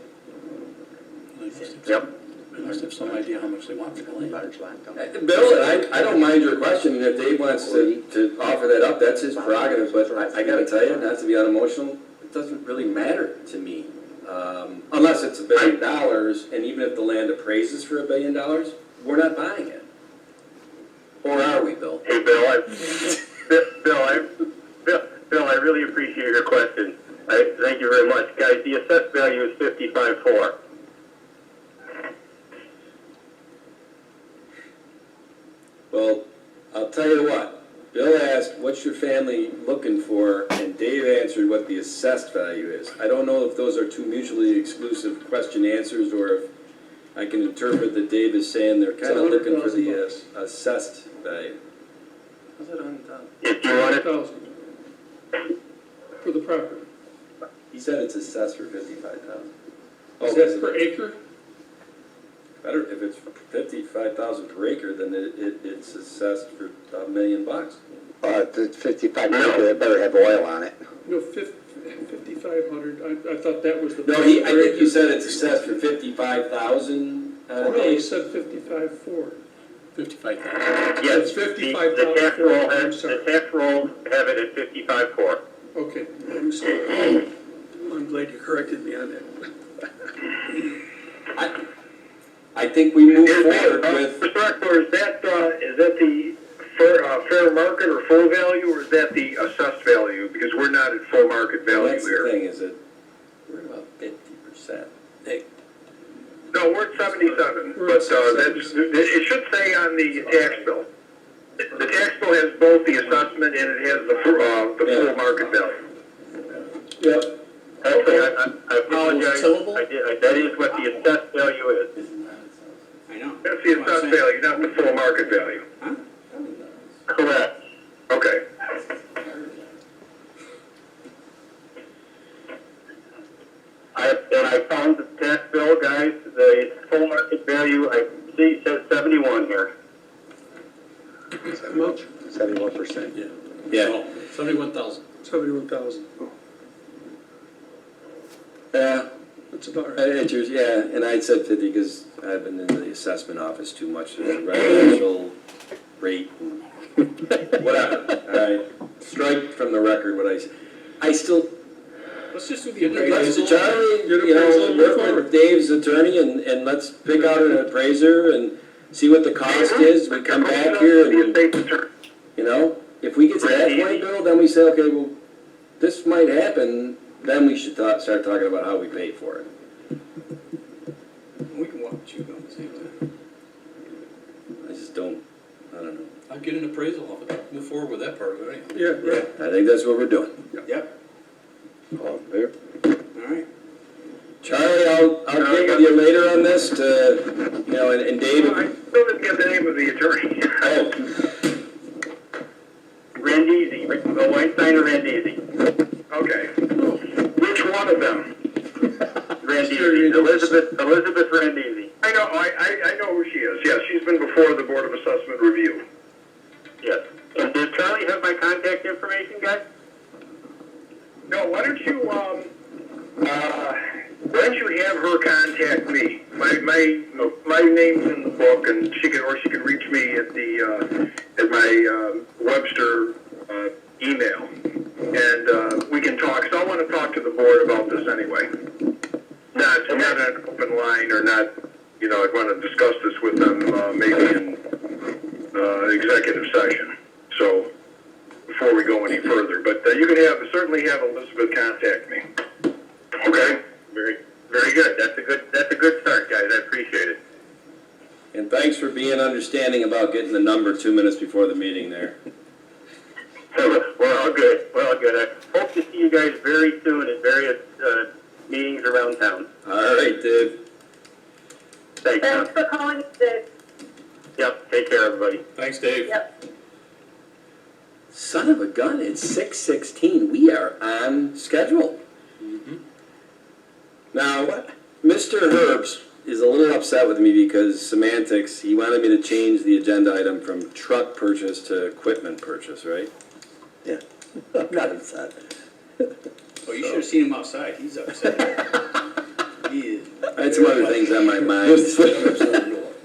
Yep. They must have some idea how much they want for the land. Large lot, don't they? Bill, I don't mind your question, and if Dave wants to offer that up, that's his prerogative, but I gotta tell you, not to be unemotional, it doesn't really matter to me. Unless it's $1 billion, and even if the land appraises for $1 billion, we're not buying it. Or are we, Bill? Hey, Bill, I really appreciate your question. Thank you very much. Guys, the assessed value is 55.4. Well, I'll tell you what, Bill asked, what's your family looking for, and Dave answered what the assessed value is. I don't know if those are two mutually exclusive question answers, or if I can interpret that Dave is saying they're kind of looking for the assessed value. How's that $100,000? If you want it, 100,000 for the property. He said it's assessed for $55,000. Is that per acre? Better, if it's $55,000 per acre, then it's assessed for $1 million. The 55 acre, they better have oil on it. No, 5,500. I thought that was the. No, I think you said it's assessed for $55,000 No, he said 55.4. 55,000. yes, It's the 55,400. tax roll I'm has, sorry. the tax roll have it at 55.4. Okay, I'm sorry. I'm glad you corrected me on that. I think we move Is forward that, with, Mr. Rector, is that the fair market or full value, or is that the assessed value? Because we're not at full market value that's the here. thing, is that we're at about 50%. Hey, No, we're at 77, We're but at 77. it should say on the tax bill. The tax bill has both the assessment and it has the full market value. yep. Actually, I apologize. tillable? That is what the assessed value is. I know. That's the assessed value, not the full market value. Correct. Okay. I found the tax bill, guys, the full market value, I see it says 71 here. How much? 71%. Yeah. Yeah. 71,000. 71,000. Yeah, That's about right. yeah, and I said 50 because I've been in the assessment office too much. There's a residential rate and whatever. All right, strike from the record what I said. I still, Let's just do the let's, appraisal. Charlie, work with Dave's attorney and let's pick out an appraiser and see what the cost is. We come back here The and, estate attorney. if we get to that point, Bill, then we say, okay, well, this might happen, then we should start talking about how we pay for it. We can walk you on the same time. I just don't, I don't know. I'll get an appraisal of it. Move forward with that part of it anyway. Yeah, right. I think that's what we're doing. Yep, All in favor? all right. Charlie, I'll get with you later on this to, and David. I still didn't get the name of the attorney. Oh, Randisi, Weinstein or Randisi? Okay. Which one of them? Randisi, Elizabeth Randisi. I know who she is. Yeah, she's been before the Board of Assessment Review. Yes. And does Charlie have my contact information, guys? No, why don't you have her contact me? My name's in the book, and she can reach me at my Webster email, and we can talk. So I want to talk to the board about this anyway. Not an open line, or not. I'd want to discuss this with them maybe in executive session. So before we go any further, but you can certainly have Elizabeth contact me. Okay. Very, very good. That's a good start, guys. I appreciate it. and thanks for being understanding about getting the number 2 minutes before the meeting there. We're all good. We're all good. I hope to see you guys very soon at various meetings around town. All right, Dave. Thanks, Thanks Tom. for calling, Dave. Yep. Take care, everybody. Thanks, Dave. Yep. Son of a gun, it's 6:16. We are on schedule. Now, Mr. Herbst is a little upset with me because semantics, he wanted me to change the agenda item from truck purchase to equipment purchase, right? Yeah, I'm not upset. Oh, you should have seen him outside, he's upset. He is. I had some other things on my mind.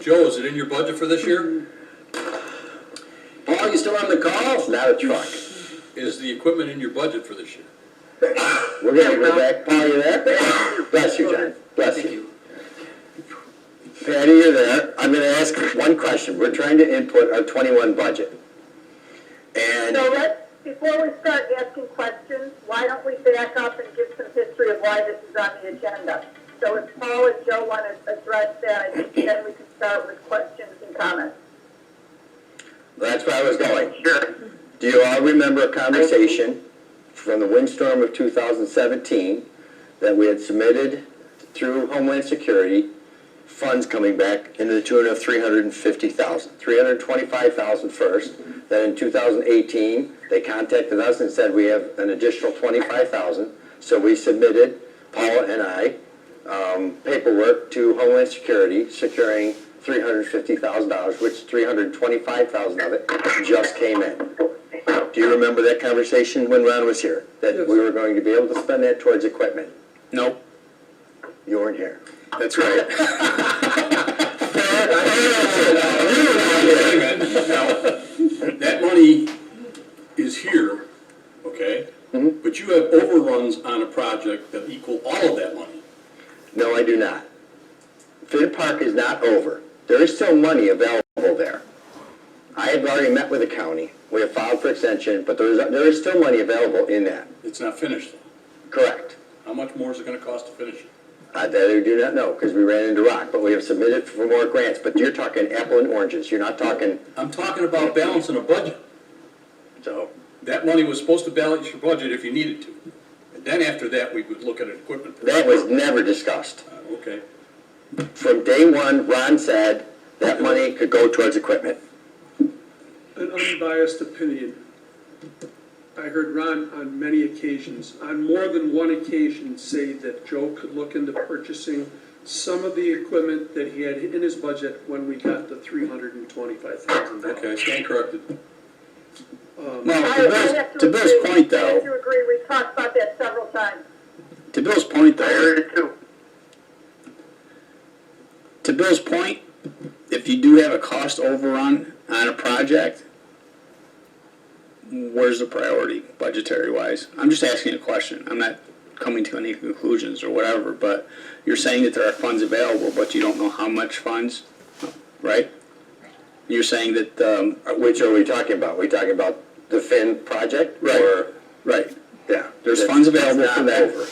Joe, is it in your budget for this year? Paul, you still on the call? It's not a truck. Is the equipment in your budget for this year? We're gonna go back, Paul, you there? Bless you, John, bless you. Patty, you're there. I'm gonna ask one question. We're trying to input our 21 budget. And So before we start asking questions, why don't we back up and give some history of why this is on the agenda? So if Paul and Joe want to address that, I think then we can start with questions and comments. that's where I was going. Sure. Do you all remember a conversation from the windstorm of 2017 that we had submitted through Homeland Security, funds coming back in the tune of $350,000, $325,000 first. Then in 2018, they contacted us and said we have an additional $25,000. So we submitted, Paula and I, paperwork to Homeland Security securing $350,000, which $325,000 of it just came in. Do you remember that conversation when Ron was here? That Yes. we were going to be able to spend that towards equipment? Nope, You weren't here. that's right. That money is here, okay? Mhm. But you have overruns on a project that equal all of that money. No, I do not. Finn Park is not over. There is still money available there. I have already met with the county. We have filed for extension, but there is still money available in that. It's not finished. Correct. How much more is it gonna cost to finish it? That I do not know, because we ran into rock, but we have submitted for more grants. But you're talking apple and oranges. You're not talking, I'm talking about balancing a budget. so. That money was supposed to balance your budget if you needed to. And then after that, we would look at an equipment. That was never discussed. Okay. From day one, Ron said that money could go towards equipment. An unbiased opinion. I heard Ron on many occasions, on more than one occasion, say that Joe could look into purchasing some of the equipment that he had in his budget when we got the $325,000. Okay, stand corrected. Well, I have to Bill's point I have though, to agree, we've talked about that several times. to Bill's point I though, heard it too. to Bill's point, if you do have a cost overrun on a project, where's the priority, budgetary wise? I'm just asking a question. I'm not coming to any conclusions or whatever, but you're saying that there are funds available, but you don't know how much funds, right? You're saying that, Which are we talking about? We talking about the Finn project? Right. Or, right, yeah. there's It's- funds available it's for not that. over.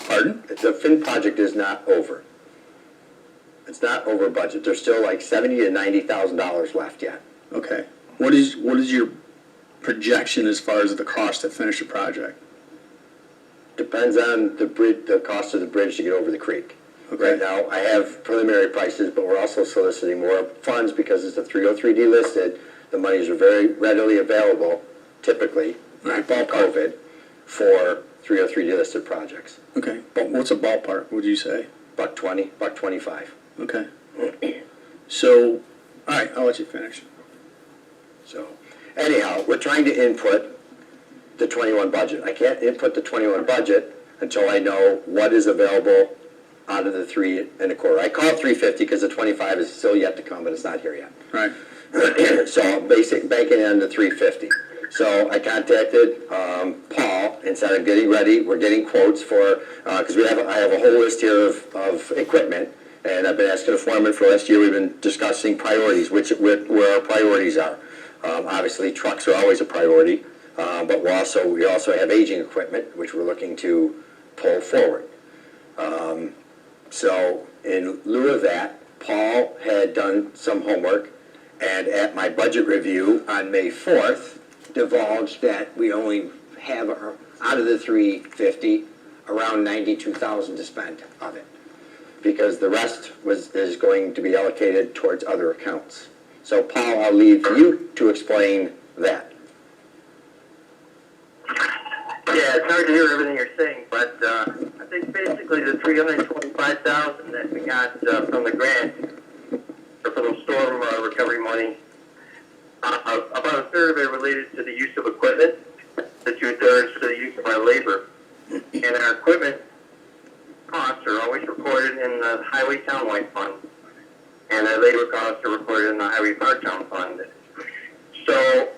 Pardon? The Finn project is not over. It's not over budget. There's still like $70,000 to $90,000 left yet. Okay. What is your projection as far as the cost to finish a project? Depends on the bridge, the cost of the bridge to get over the creek. Okay. Right now, I have preliminary prices, but we're also soliciting more funds because it's a 303 delisted. The monies are very readily available, typically, Right. pre-COVID, for 303 delisted projects. Okay, but what's a ballpark, would you say? $120, $125. Okay. So, all right, I'll let you finish. So, anyhow, we're trying to input the 21 budget. I can't input the 21 budget until I know what is available out of the 3.25. I call it 350 because the 25 is still yet to come, but it's not here yet. Right. So banking on the 350. So I contacted Paul and said, I'm getting ready, we're getting quotes for, because I have a whole list here of equipment, and I've been asking the foreman for last year, we've been discussing priorities, where our priorities are. Obviously, trucks are always a priority, but we also have aging equipment, which we're looking to pull forward. So in lieu of that, Paul had done some homework, and at my budget review on May 4th, divulged that we only have, out of the 350, around 92,000 to spend of it, because the rest is going to be allocated towards other accounts. So Paul, I'll leave you to explain that. Yeah, it's hard to hear everything you're saying, but I think basically the $325,000 that we got from the grant, or from the storm recovery money, about a third of it related to the use of equipment, the 2/3 to the use of our labor. And our equipment costs are always recorded in the Highway Townwide Fund, and our labor costs are recorded in the Highway Part-Town Fund. So,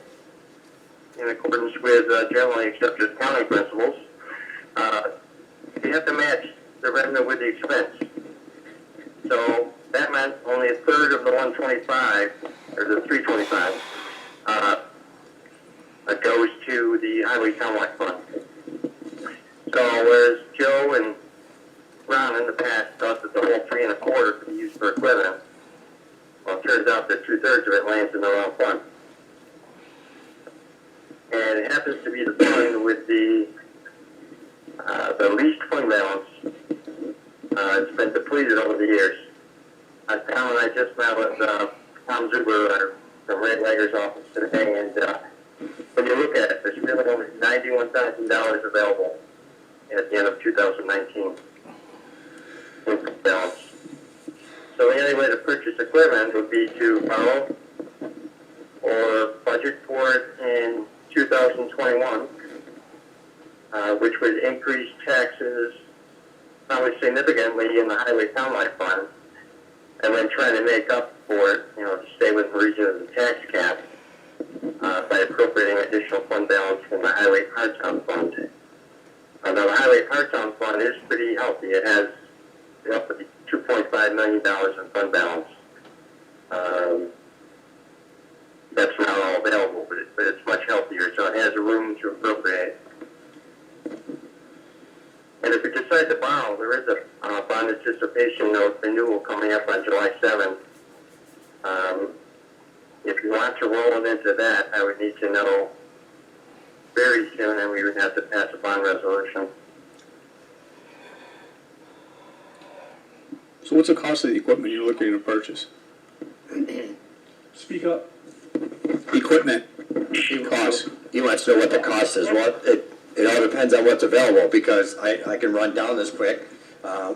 in accordance with generally accepted accounting principles, you have to match the revenue with the expense. So that meant only a third of the 125, or the 325, goes to the Highway Townwide Fund. So whereas Joe and Ron in the past thought that the whole 3 1/4 could be used for equipment, well, it turns out that 2/3 of it lands in the wrong fund. And it happens to be the fund with the least fund balance. It's been depleted over the years. Tom and I just met with Tom Zuber from Red Lager's office today, and when you look at it, there's really only $91,000 available at the end of 2019 in balance. So the only way to purchase equipment would be to borrow or budget for it in 2021, which would increase taxes probably significantly in the Highway Townwide Fund, and then trying to make up for it, to stay within the region of the tax cap by appropriating additional fund balance from the Highway Part-Town Fund. Now, the Highway Part-Town Fund is pretty healthy. It has up to $2.5 million in fund balance. That's not all available, but it's much healthier, so it has room to appropriate. And if you decide to borrow, there is a bond anticipation note renewal coming up on July 7th. If you want to roll it into that, I would need to know very soon, and we would have to pass a bond resolution. So what's the cost of the equipment you're looking to purchase? Speak up. Equipment cost. He wants to know what the cost is. Well, it all depends on what's available, because I can run down this quick.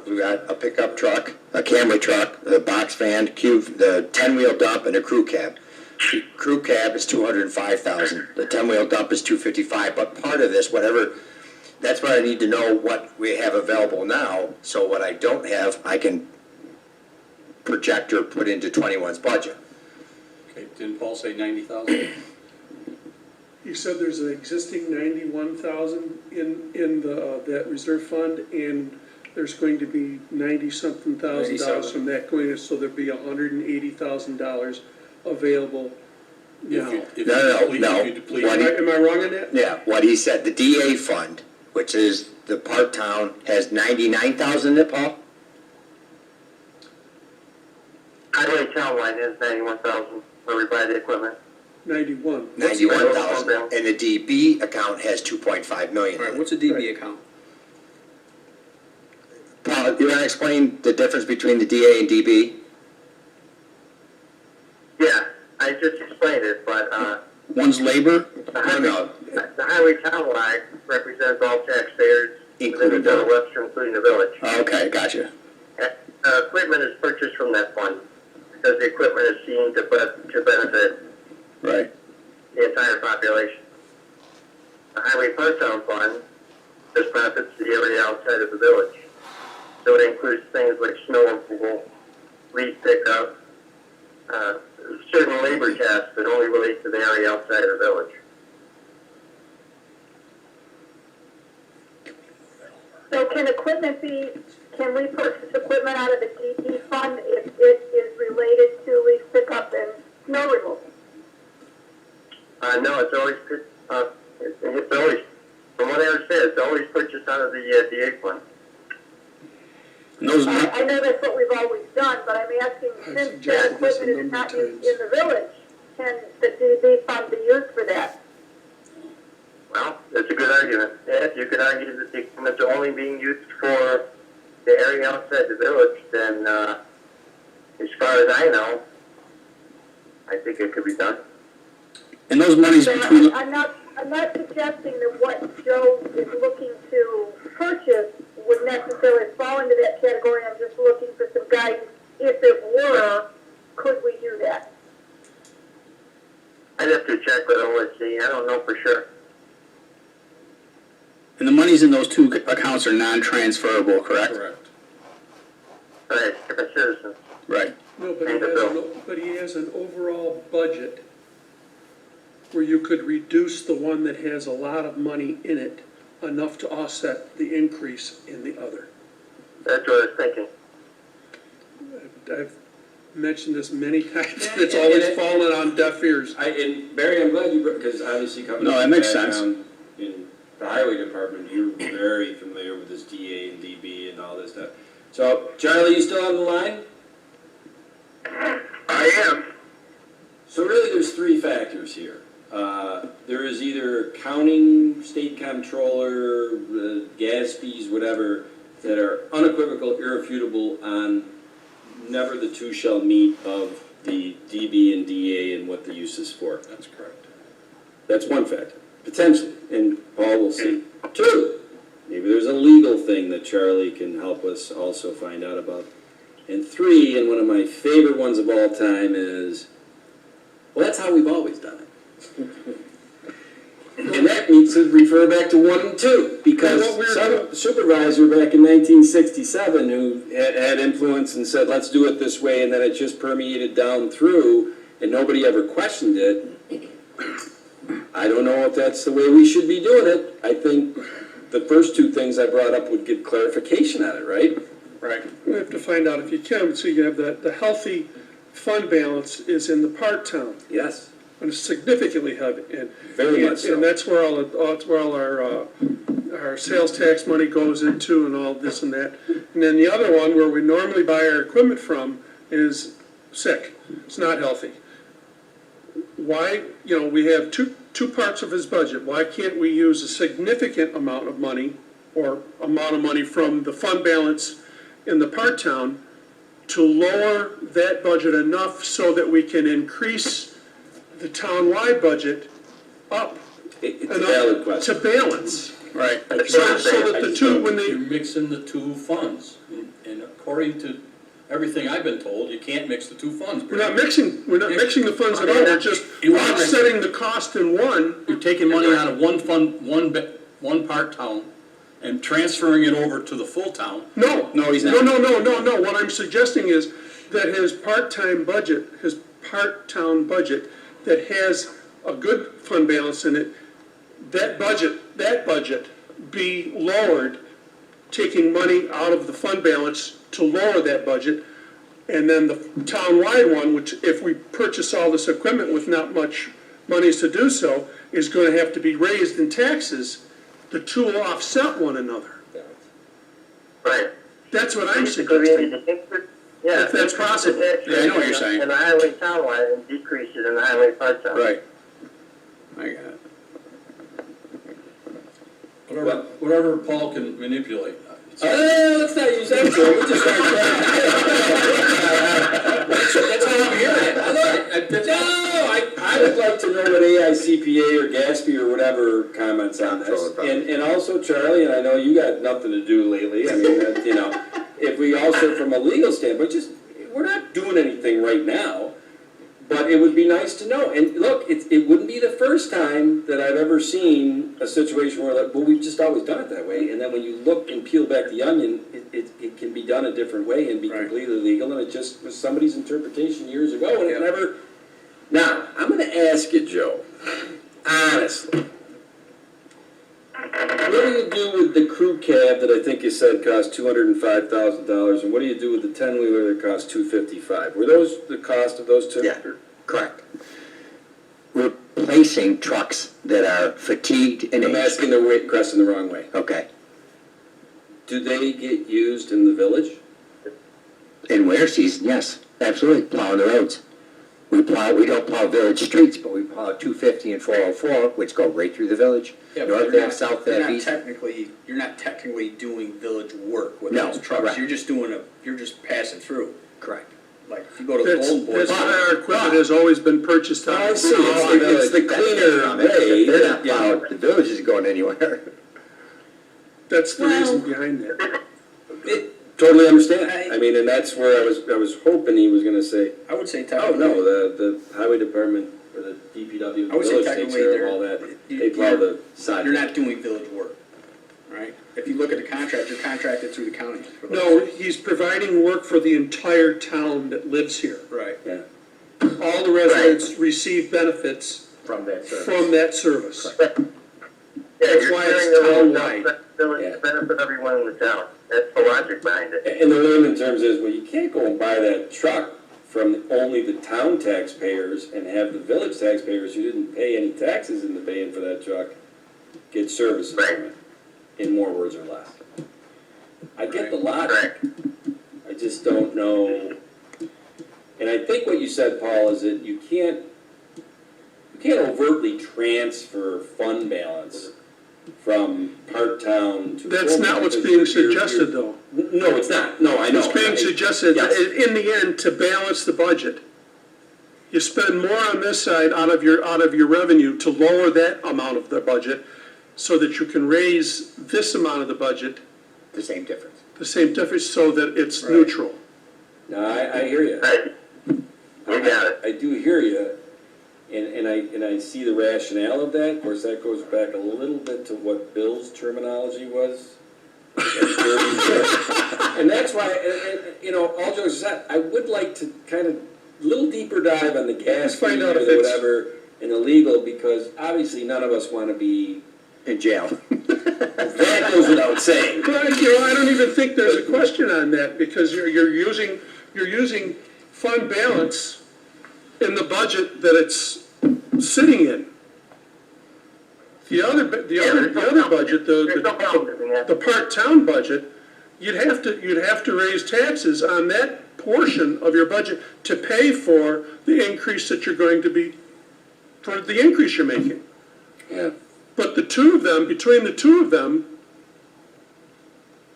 We got a pickup truck, a Camry truck, the box van, the 10-wheel dump, and a crew cab. The crew cab is $205,000. The 10-wheel dump is $255,000. But part of this, that's what I need to know what we have available now. So what I don't have, I can project or put into 21's budget. Okay, didn't Paul say 90,000? He said there's an existing 91,000 in that reserve fund, and there's going to be 90-something thousand dollars from that going, so there'll be $180,000 available now. If No. you deplete What it. Am I wrong on that? Yeah, what he said, the DA fund, which is the part town, has 99,000 in it, Paul? Highway Townwide has 91,000 where we buy the equipment. 91. 91,000, and the DB account has 2.5 million All right, in it. what's a DB account? Paul, you want to explain the difference between the DA and DB? Yeah, I just explained it, but One's labor? the Highway Townwide represents all taxpayers within the town of Webster, including the village. Okay, gotcha. Equipment is purchased from that fund because the equipment is seen to benefit Right. the entire population. The Highway Part-Town Fund just benefits the area outside of the village. So it includes things like snow removal, leaf pickup, certain labor tasks that only relate to the area outside of the village. So can we purchase equipment out of the DD fund if it is related to leaf pickup and snow removal? No, it's always, from what I understand, it's always purchased out of the DA fund. And those, I know that's what we've always done, but I'm asking, since that equipment is not used in the village, can the DB fund be used for that? Well, that's a good argument. Yeah, if you could argue that the equipment's only being used for the area outside the village, then, as far as I know, I think it could be done. and those monies So between, I'm not I'm not suggesting that what Joe is looking to purchase would necessarily fall into that category. I'm just looking for some guidance. If it were, could we do that? I'd have to check with OSC. I don't know for sure. And the monies in those two accounts are non-transferable, correct? Correct. Right, different citizens. Right. No, but he has an overall budget where you could reduce the one that has a lot of money in it enough to offset the increase in the other. That's what I was thinking. I've mentioned this many times, it's always fallen on deaf ears. And Barry, I'm glad you brought, because obviously coming No, from that makes background in the highway department, you're very familiar with this DA and DB and all this stuff. So, Charlie, you still on the line? I am. So really, there's three factors here. There is either accounting, state comptroller, gas fees, whatever, that are unequivocal, irrefutable on never the two shall meet of the DB and DA and what the use is for. That's correct. That's one factor, potentially, and Paul will see. Two, maybe there's a legal thing that Charlie can help us also find out about. And three, and one of my favorite ones of all time is, well, that's how we've always done it. And that needs to refer back to 1 and 2, because some supervisor back in 1967 who had influence and said, let's do it this way, and then it just permeated down through, and nobody ever questioned it. I don't know if that's the way we should be doing it. I think the first two things I brought up would give clarification on it, right? Right. We have to find out if you can, so you have the healthy fund balance is in the part-town, Yes, and it's significantly heavy. And very much so. And that's where all our sales tax money goes into and all this and that. And then the other one, where we normally buy our equipment from, is sick. It's not healthy. Why, we have two parts of his budget. Why can't we use a significant amount of money, or amount of money from the fund balance in the part-town to lower that budget enough so that we can increase the town-wide budget up It's a valid question. to balance? Right. So that the two, when You're they, mixing the two funds, and according to everything I've been told, you can't mix the two funds. we're not mixing the funds at all, we're just offsetting the cost in one. You're taking money out of one fund, one part town, and transferring it over to the full town. No. No, he's not. No. What I'm suggesting is that his part-time budget, his part-town budget that has a good fund balance in it, that budget be lowered, taking money out of the fund balance to lower that budget. And then the town-wide one, which if we purchase all this equipment with not much monies to do so, is going to have to be raised in taxes. The two will offset one another. Right. That's what I'm Basically, we suggesting. need to yeah, If that's increase the possible. tax Yeah, I know what rate you're saying. in the highway townwide and decrease it in the highway part-town. Right. I got it. Whatever Paul can manipulate. Let's not use that term, we just start That's how I'm hearing it. I would like to know what AICPA or GASP or whatever comments on this. And also, Charlie, and I know you got nothing to do lately, I mean, if we also, from a legal standpoint, we're not doing anything right now, but it would be nice to know. And look, it wouldn't be the first time that I've ever seen a situation where, we've just always done it that way. And then when you look and peel back the onion, it can be done a different way and be completely legal. And it just was somebody's interpretation years ago, and it never. Now, I'm going to ask you, Joe, honestly, what do you do with the crew cab that I think you said cost $205,000, and what do you do with the 10-wheeler that cost $255,000? Were those the cost of those two? Yeah, correct. Replacing trucks that are fatigued and I'm aged. asking the question the wrong way. Okay. Do they get used in the village? In winter season, yes, absolutely, plowing the roads. We don't plow village streets, but we plow 250 and 404, which go right through the village. Yeah, but North half, south half, east. You're not technically doing village work with No, those trucks. correct. You're just passing through. Correct. like, if you go to the That's, Golden Boys. that's why our equipment has always been purchased out I of. see, it's the cleaner way, They're not you know. plowing, the village isn't going anywhere. That's the reason behind that. Totally understand. I mean, and that's where I was hoping he was gonna say, I would say oh, technically. no, the highway department or the DPW, I would say village takes technically care they're- of all that. you- They plow the side. You're not doing village work, right? If you look at the contract, you're contracted through the county. for those. No, he's providing work for the entire town that lives here. Right. Yeah. All the residents receive benefits From that service. from that service. Yeah, That's you're why it's sharing the road town-wide. responsibility Yeah. to benefit everyone in the town. That's the logic behind it. And the layman terms is, well, you can't go and buy that truck from only the town taxpayers and have the village taxpayers who didn't pay any taxes into paying for that truck get services from it, in more words or less. I get the logic. Correct. I just don't know. And I think what you said, Paul, is that you can't overtly transfer fund balance from part-town to. That's full-time, not what's because being you're- suggested, though. No, it's not. No, I know. It's being suggested, Yes. in the end, to balance the budget. You spend more on this side out of your revenue to lower that amount of the budget so that you can raise this amount of the budget, The same difference. the same difference, so that it's Right. neutral. No, I hear you. Right. We got it. I do hear you, and I see the rationale of that. Of course, that goes back a little bit to what Bill's terminology was. And that's why, you know, all jokes aside, I would like to kind of little deeper dive on the gas fee Find out or if the it's- whatever and the legal, because obviously none of us want to be, In jail. that goes without saying. But, you know, I don't even think there's a question on that, because you're using fund balance in the budget that it's sitting in. The other budget, There's no balance in that. the part-town budget, you'd have to raise taxes on that portion of your budget to pay for the increase that you're going to be, for the increase you're making. Yeah. But the two of them, between the two of them,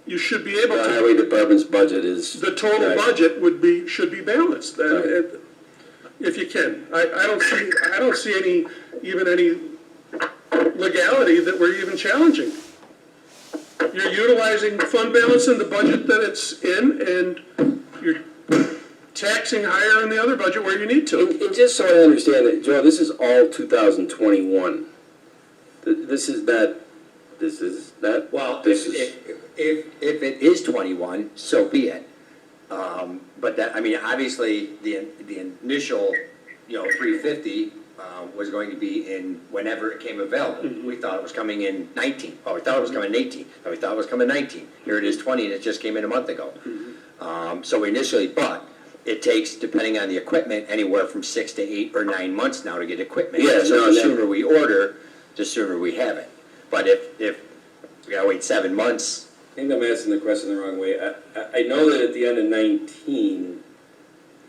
you should be able The highway to, department's budget is. the total Right. budget should be balanced, if you can. I don't see any legality that we're even challenging. You're utilizing fund balance in the budget that it's in, and you're taxing higher in the other budget where you need to. And just so I understand it, Joe, this is all 2021. This is not, Well, this if, is, if it is 21, so be it. But that, I mean, obviously, the initial, 350 was going to be in whenever it came available. We thought it was coming in 19. Oh, we thought it was coming in 18. Oh, we thought it was coming in 19. Here it is 20, and it just came in a month ago. So initially, but it takes, depending on the equipment, anywhere from 6 to 8 or 9 months now to get equipment. Yeah, So no, the that- sooner we order, the sooner we have it. But if we gotta wait 7 months, I think I'm asking the question the wrong way. I know that at the end of 19,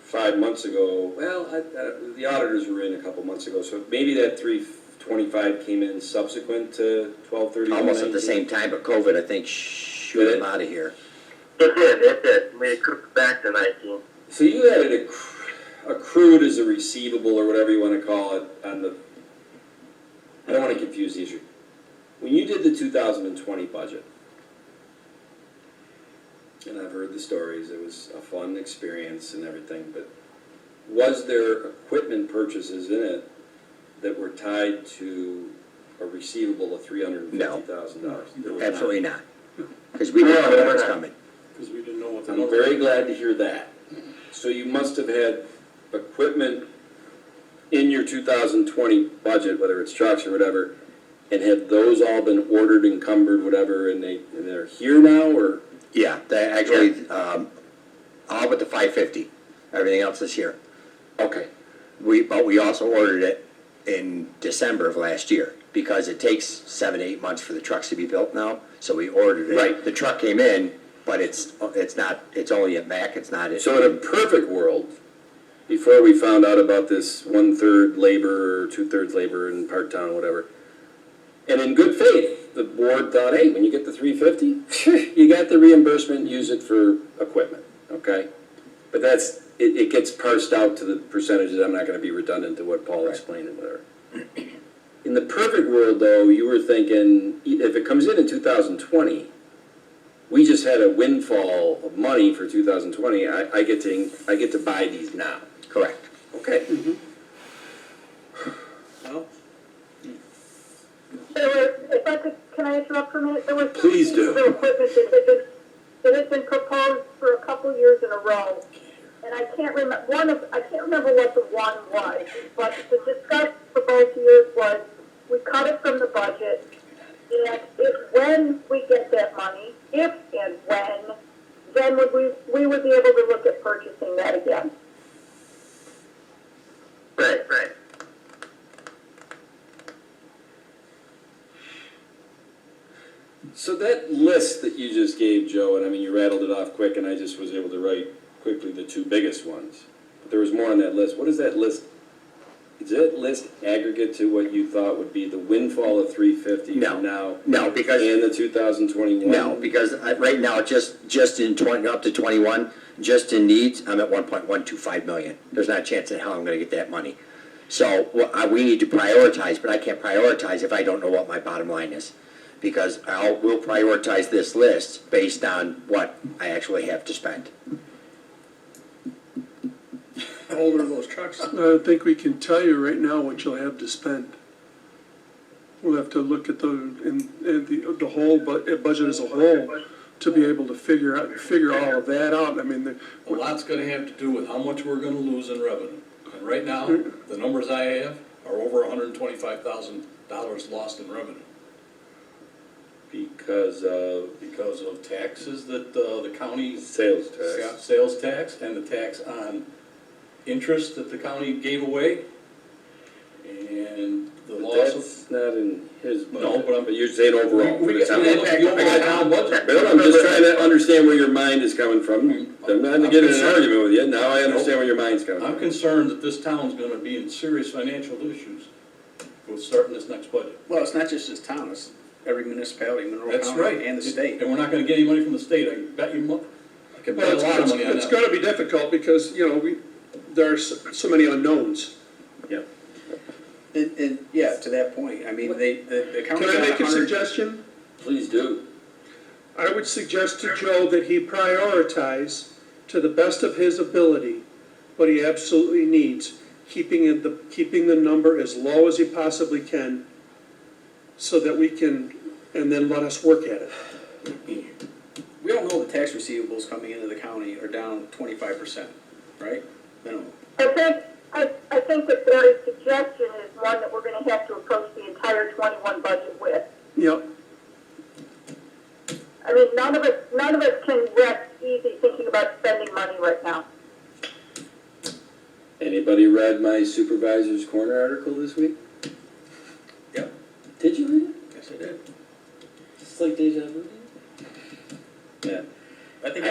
5 months ago, well, the auditors were in a couple months ago, so maybe that 325 came in subsequent to 12/31/19. almost at the same time, but COVID, I think, shoot them out of here. It did. We accrued back to 19. So you had it accrued as a receivable or whatever you want to call it on the, I don't want to confuse these. When you did the 2020 budget, and I've heard the stories, it was a fun experience and everything, but was there equipment purchases in it that were tied to a receivable of $350,000? There was not. Absolutely not. Because we didn't know what was coming. Because we didn't know what the I'm number. very glad to hear that. So you must have had equipment in your 2020 budget, whether it's trucks or whatever, and have those all been ordered, encumbered, whatever, and they're here now, or? Yeah, they actually, all but the 550. Everything else is here. Okay. But we also ordered it in December of last year, because it takes 7 to 8 months for the trucks to be built now, so we ordered it. Right. The truck came in, but it's only at Mac, it's not. So in a perfect world, before we found out about this 1/3 labor or 2/3 labor and part-time, whatever, and in good faith, the board thought, hey, when you get the 350, you got the reimbursement, use it for equipment, okay? But that's it gets parsed out to the percentages. I'm not gonna be redundant to what Paul explained and whatever. In the perfect world, though, you were thinking, if it comes in 2020, we just had a windfall of money for 2020, I get to buy these now. Correct. Okay. Well, There were, if I could, can I interrupt for a minute? There was some Please do. pieces of equipment that had been proposed for a couple years in a row. And I can't remember, I can't remember what the one was, but the discussion for both years was, we cut it from the budget, and when we get that money, if and when, then we would be able to look at purchasing that again. Right, right. So that list that you just gave, Joe, and I mean, you rattled it off quick, and I just was able to write quickly the two biggest ones. But there was more on that list. What is that list? Is that list aggregate to what you thought would be the windfall of 350 No. from now? No, because- And the 2021? No, because right now, just in 20, up to 21, just in needs, I'm at 1.125 million. There's not a chance in hell I'm gonna get that money. So, we need to prioritize, but I can't prioritize if I don't know what my bottom line is. Because we'll prioritize this list based on what I actually have to spend. how old are those trucks? I don't think we can tell you right now what you'll have to spend. We'll have to look at the whole budget as a whole to be able to figure all of that out. I mean, A lot's gonna have to do with how much we're gonna lose in revenue. And right now, the numbers I have are over $125,000 lost in revenue. Because of Taxes that the county. sales tax. Sales tax and the tax on interest that the county gave away. And the loss of. That's not in his budget. No, but you're saying overall for the town. The overall town budget. Bill, I'm just trying to understand where your mind is coming from. I'm not gonna get in an argument with you. Now I understand where your mind's coming I'm from. concerned that this town's gonna be in serious financial issues with starting this next budget. Well, it's not just this town, it's every municipality, Monroe That's County, right. and the state. And we're not gonna get any money from the state, I bet you, I can bet a lot of money on it's that. gonna be difficult because, there are so many unknowns. Yeah. And, yeah, to that point, I mean, the county. Can I make a suggestion? Please do. I would suggest to Joe that he prioritize to the best of his ability what he absolutely needs, keeping the number as low as he possibly can, so that we can, and then let us work at it. We all know the tax receivables coming into the county are down 25%, right? Minimum. I think that Barry's suggestion is one that we're gonna have to approach the entire 21 budget with. Yep. I mean, none of us can rest easy thinking about spending money right now. Anybody read my Supervisor's Corner article this week? Yep. Did you read it? Yes, I did. It's like deja vu. Yeah. I think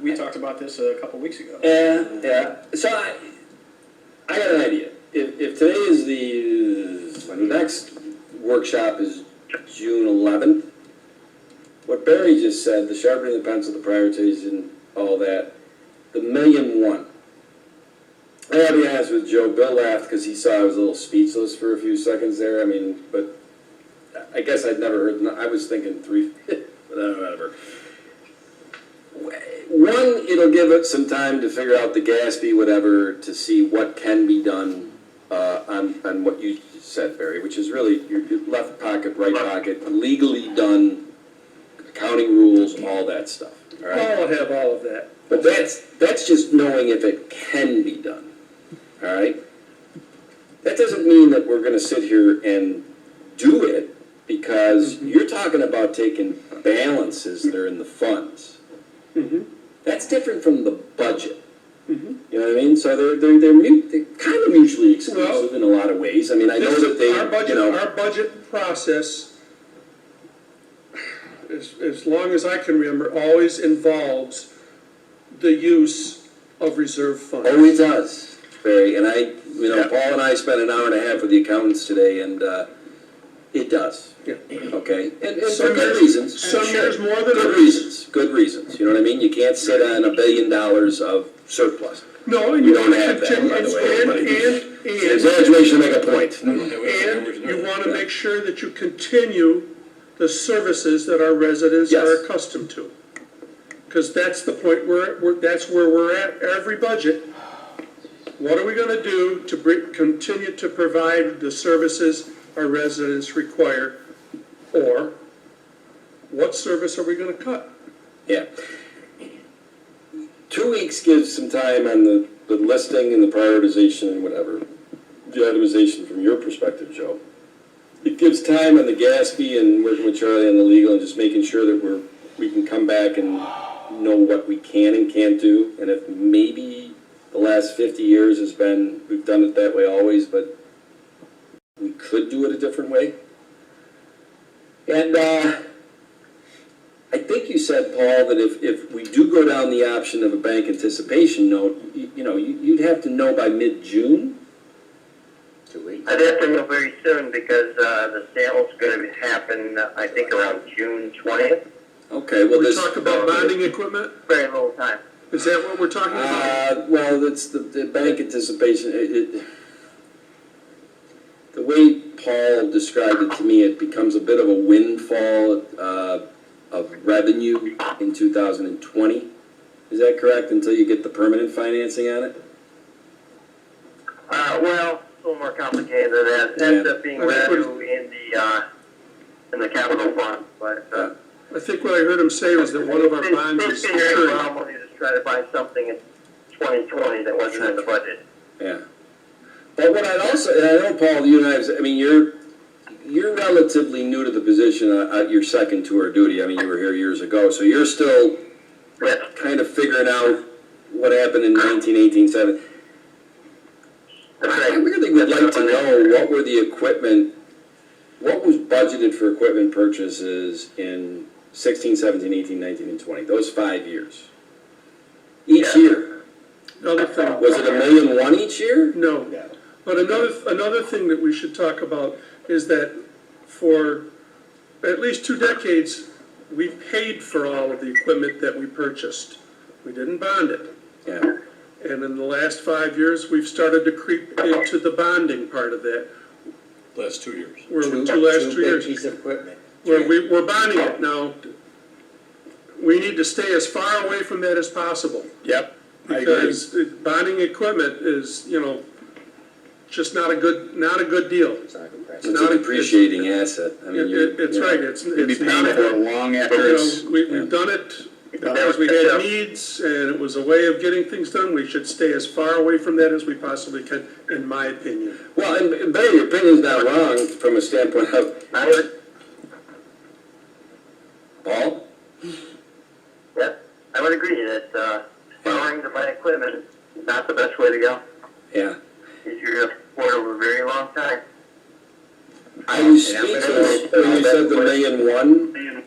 we talked about this a couple weeks ago. Yeah. So I got an idea. If today is the next workshop is June 11th, what Barry just said, the sharpening the pencil, the prioritization, all that, the $1,000,001. I gotta be honest with Joe, Bill laughed because he saw I was a little speechless for a few seconds there. I mean, but I guess I'd never heard, I was thinking whatever. One, it'll give it some time to figure out the gas fee, whatever, to see what can be done on what you said, Barry, which is really your left pocket, right pocket, legally done, accounting rules, all that stuff. All right? I'll have all of that. But that's just knowing if it can be done. All right? That doesn't mean that we're going to sit here and do it, because you're talking about taking balances that are in the funds. Mm-hmm. That's different from the budget. You know what I mean? So they're kind of mutually exclusive in a lot of ways. I mean, I know that they, Our budget process, as long as I can remember, always involves the use of reserve funds. Oh, it does, Barry. And Paul and I spent an hour and a half with the accountants today, and it does. Yeah. Okay? And for Some good years- reasons. some years more than good others. reasons. Good reasons. You know what I mean? You can't sit on $1 billion of surplus. No, and We you don't want to have that, continue, by the way, and, exaggeration to make a point. and you want to make sure that you continue the services that our residents Yes. are accustomed to. Because that's the point that's where we're at, every budget. What are we gonna do to continue to provide the services our residents require? Or what service are we gonna cut? Yeah. 2 weeks gives some time on the listing and the prioritization and whatever, the itemization from your perspective, Joe. It gives time on the GASB and working with Charlie on the legal and just making sure that we can come back and know what we can and can't do. And if maybe the last 50 years has been, we've done it that way always, but we could do it a different way. And I think you said, Paul, that if we do go down the option of a bank anticipation note, you'd have to know by mid-June? 2 weeks. I'd have to know very soon because the sale's going to happen, I think, around June 20th. Okay, well, We this... talk about bonding equipment? Very little time. Is that what we're talking about? Well, that's the bank anticipation. The way Paul described it to me, it becomes a bit of a windfall of revenue in 2020. Is that correct, until you get the permanent financing on it? Well, it's a little more complicated than that. It ends up being revenue in the capital fund, but I think what I heard him say was that one of our bonds is Basically, your maturing. problem is to try to find something in 2020 that wasn't in the budget. Yeah. But what I'd also, and I know, Paul, you and I mean, you're relatively new to the position at your second tour of duty. I mean, you were here years ago, so you're still Yes. kind of figuring out what happened in 1918, 7. That's I right. really would like to know what was budgeted for equipment purchases in 16, 17, 18, 19, and 20, those 5 years. Each Yeah. year. Another thing. Was it $1.1 million each year? No. But another thing that we should talk about is that for at least 2 decades, we paid for all of the equipment that we purchased. We didn't bond it. Yeah. And in the last 5 years, we've started to creep into the bonding part of that. Last 2 years. Where the Two big years, pieces of equipment. where we're bonding it now. We need to stay as far away from that as possible. Yep, I agree. Because bonding equipment is, just not a good deal. It's not good practice. It's not a a- depreciating asset. I mean, It's right, it's You'd be not paying a for it good, long after it's... we've done it because we had needs and it was a way of getting things done. We should stay as far away from that as we possibly can, in my opinion. Well, and Barry, your opinion's not wrong from a standpoint of, I would, Paul? I would agree that borrowing to buy equipment is not the best way to go. Yeah. If you're going to support over a very long time. I was speechless when you said the $1.1 million.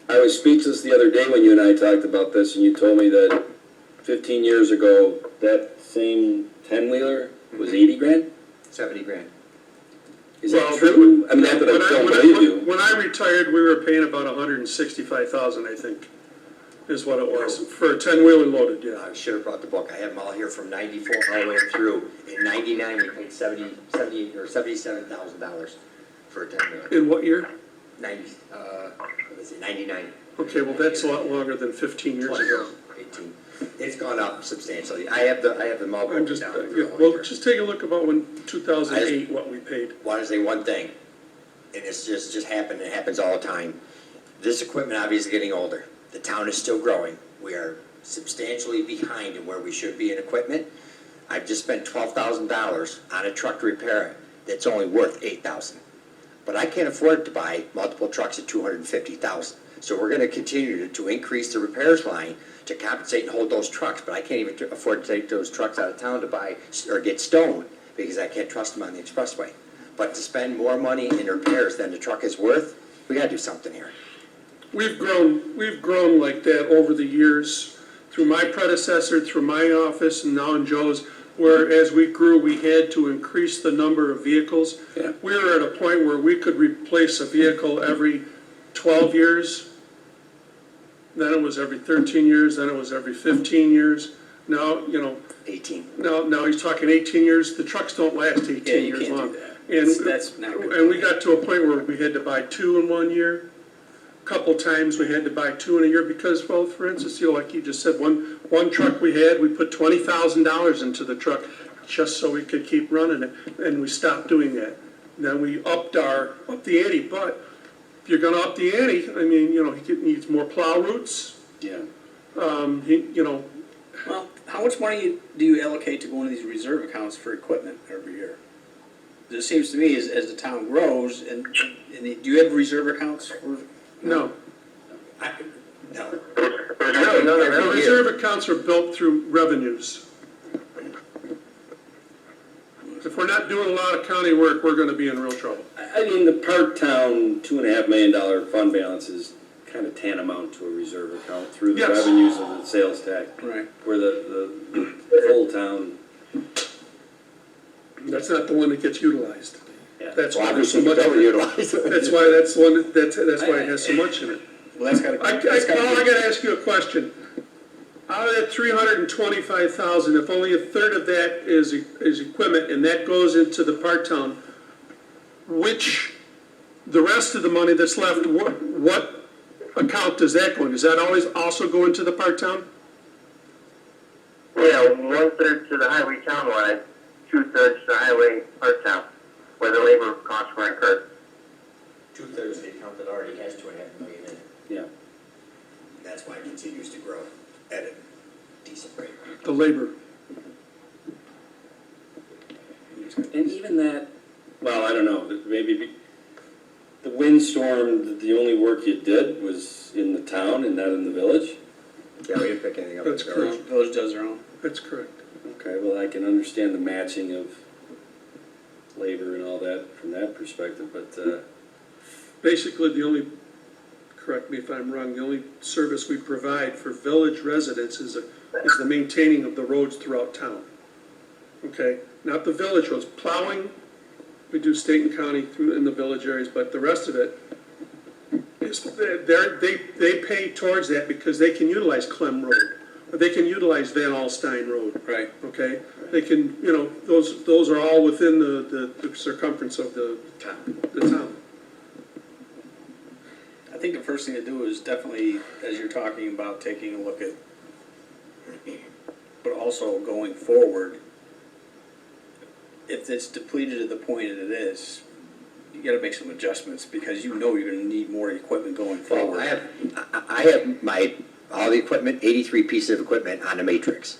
I was speechless the other day when you and I talked about this, and you told me that 15 years ago, that same 10-wheeler was 80 grand? 70 grand. Is Well, that true? I mean, not that I don't believe you. When I retired, we were paying about $165,000, I think, is what it was, for a 10-wheeler loaded, yeah. I should have brought the book. I have them all here from 94 all the way through. In 99, we paid $77,000 for a 10-wheeler. In what year? 99. Okay, well, that's a lot longer than 15 years 20, ago. 18. It's gone up substantially. I have them all I'm broken just, down. for the whole well, year. just take a look about when 2008, what we paid. Want to say one thing, and it's just happened. It happens all the time. This equipment obviously getting older. The town is still growing. We are substantially behind in where we should be in equipment. I've just spent $12,000 on a truck to repair it. That's only worth $8,000. But I can't afford to buy multiple trucks at $250,000. So we're going to continue to increase the repairs line to compensate and hold those trucks. But I can't even afford to take those trucks out of town to buy or get stoned because I can't trust them on the expressway. But to spend more money in repairs than the truck is worth, we got to do something here. We've grown like that over the years, through my predecessor, through my office, and now in Joe's, where as we grew, we had to increase the number of vehicles. Yeah. We were at a point where we could replace a vehicle every 12 years, then it was every 13 years, then it was every 15 years. Now, 18. now he's talking 18 years, the trucks don't last 18 Yeah, you years can't do long. that. And, That's not good. and we got to a point where we had to buy two in 1 year. Couple times we had to buy two in a year because, well, for instance, like you just said, one truck we had, we put $20,000 into the truck just so we could keep running it, and we stopped doing that. Then we upped the ante, but if you're gonna up the ante, I mean, he needs more plow routes. Yeah. Well, how much money do you allocate to go into these reserve accounts for equipment every year? It seems to me as the town grows, and do you have reserve accounts for? No, No. There's really none of the that reserve accounts are built through revenues. If we're not doing a lot of county work, we're gonna be in real trouble. I mean, the Parktown $2.5 million fund balance is kind of tantamount to a reserve account through the Yes. revenues of the sales tax. Right. Where the full town, That's not the one that gets utilized. yeah. That's Well, why there's so obviously, you much. don't utilize it. That's why that's the one, that's why it has so much in it. Well, that's gotta. I gotta ask you a question. Out of that 325,000, if only a third of that is equipment, and that goes into the part-town, the rest of the money that's left, what account does that go in? Does that always also go into the part-town? Yeah, 1/3 to the highway townwide, 2/3 to the highway part town, where the labor costs were incurred. 2/3 of the account that already has $2.5 million in it. Yeah. That's why it continues to grow at a decent rate. The labor. And even that, well, I don't know, maybe the windstorm, the only work you did was in the town and not in the village? Yeah, we didn't pick anything up. That's in the correct. village. Village does their own. That's correct. Okay, well, I can understand the matching of labor and all that from that perspective, but, Basically, correct me if I'm wrong, the only service we provide for village residents is the maintaining of the roads throughout town. Okay, not the village roads, plowing, we do state and county in the village areas, but the rest of it is, they pay towards that because they can utilize Clem Road, or they can utilize Van Alstyne Road. Right. Okay, they can, those are all within the circumference of the town. I think the first thing to do is definitely, as you're talking about, taking a look at, but also going forward, if it's depleted to the point that it is, you gotta make some adjustments, because you're gonna need more equipment going Well, forward. I have all the equipment, 83 pieces of equipment on the matrix.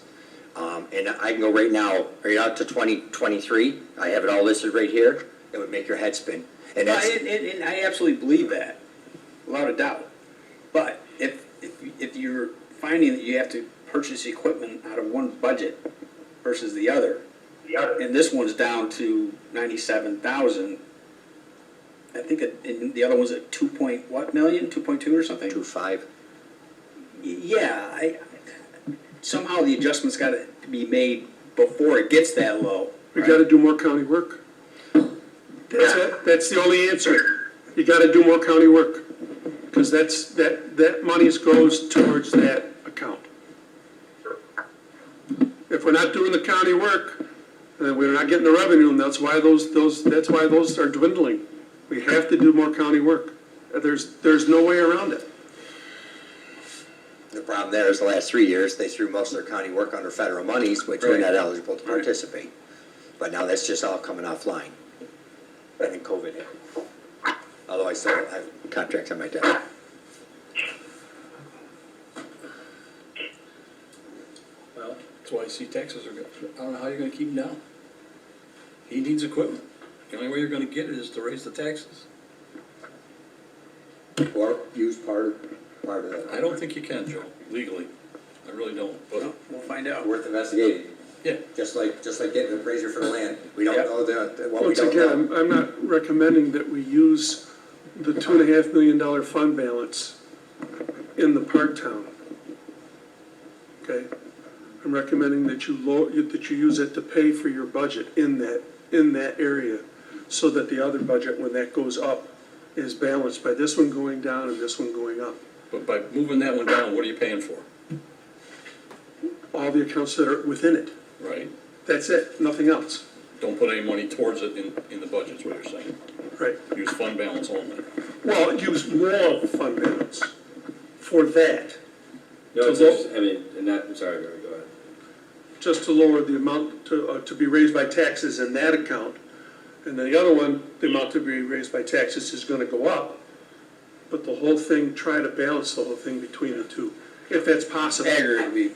And I can go right now, right out to 2023. I have it all listed right here. It would make your head spin. And Well, that's, and I absolutely believe that, without a doubt. But if you're finding that you have to purchase equipment out of one budget versus the other, and this one's down to 97,000, I think and the other one's at 2.2 or something? 2.5. Yeah, somehow the adjustment's gotta be made before it gets that low. We gotta do more county work. That's it, that's the only answer. You gotta do more county work, because that money goes towards that account. If we're not doing the county work, then we're not getting the revenue, and that's why those are dwindling. We have to do more county work. There's no way around it. The problem there is the last 3 years, they threw most of their county work under federal monies, which we're not eligible to participate. But now that's just all coming offline. I think COVID hit. Although I still have contracts on my desk. Well, that's why I see taxes are good. I don't know how you're gonna keep them down. He needs equipment. The only way you're gonna get it is to raise the taxes. Or use part of I that. don't think you can, Joe, legally. I really don't, but, We'll find out. Worth investigating. yeah. Just like getting an appraiser for the land. We don't know what we Once don't know. again, I'm not recommending that we use the $2.5 million fund balance in the part-town. Okay? I'm recommending that you use it to pay for your budget in that area, so that the other budget, when that goes up, is balanced by this one going down and this one going up. But by moving that one down, what are you paying for? all the accounts that are within it. Right? That's it, nothing else. Don't put any money towards it in the budget, is what you're saying. Right. Use fund balance only. Well, use more of the fund balance for that, No, it's So just, I mean, and that, I'm sorry, Barry, go ahead. just to lower the amount to be raised by taxes in that account. And then the other one, the amount to be raised by taxes is gonna go up. But the whole thing, try to balance the whole thing between the two, if that's possible. Aggregate would be,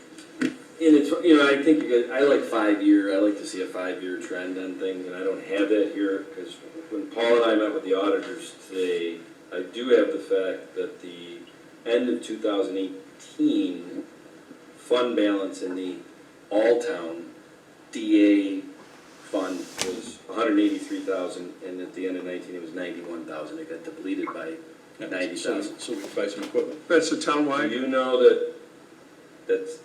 And it's, you know, I think you guys, I like 5-year, I like to see a 5-year trend on things, and I don't have that here, because when Paul and I met with the auditors today, I do have the fact that the end of 2018 fund balance in the all-town DA fund was 183,000, and at the end of 19, it was 91,000. It got depleted by 90,000. So we can buy some equipment. That's a Do townwide, you know that that's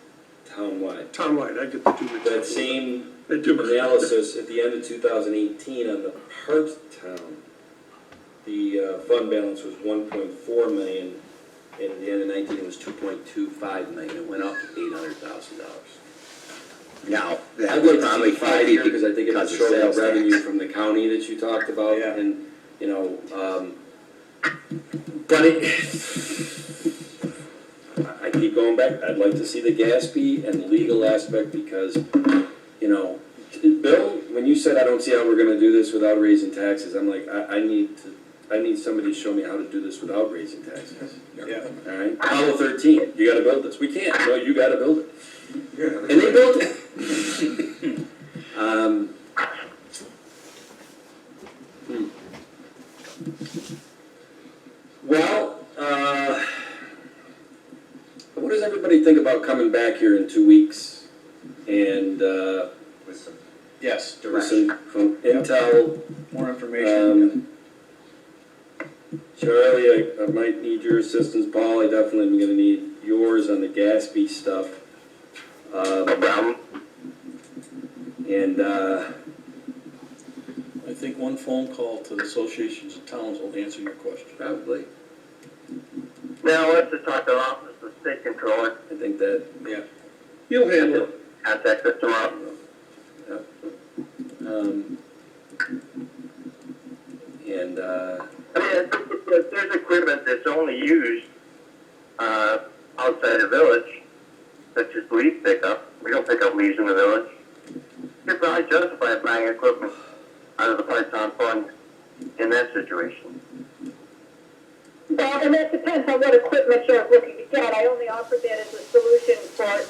townwide? townwide, I get the two. That same They do. analysis at the end of 2018 on the part-town, the fund balance was 1.4 million, and at the end of 19 it was 2.25 million. It went up $800,000. Now, that I'd was like to probably see 5 year because I think it would because of show that sales revenue tax. from the county that you talked about, Yeah. and, you know, but it, I keep going back, I'd like to see the Gatsby and the legal aspect because, you know, Bill, when you said I don't see how we're gonna do this without raising taxes, I'm like, I need somebody to show me how to do this without raising taxes. yeah. All right, Apollo 13, you gotta build this. We can't. No, you gotta build it. And they built it. Well, what does everybody think about coming back here in 2 weeks and With some Yes, with some from Intel? more information. Charlie, I might need your assistance. Paul, I definitely am gonna need yours on the Gatsby stuff. No problem. And, I think one phone call to the associations of towns will answer your question. probably, Now, let's just talk to the office of the state controller. I think that, Yeah. You'll handle it. Contact us tomorrow. and, I mean, if there's equipment that's only used, outside the village, such as leaf pickup, we don't pick up leaves in the village. You're probably justified buying equipment out of the part-time fund in that situation. Well, and that depends on what equipment you're looking to get. I only offered that as a solution for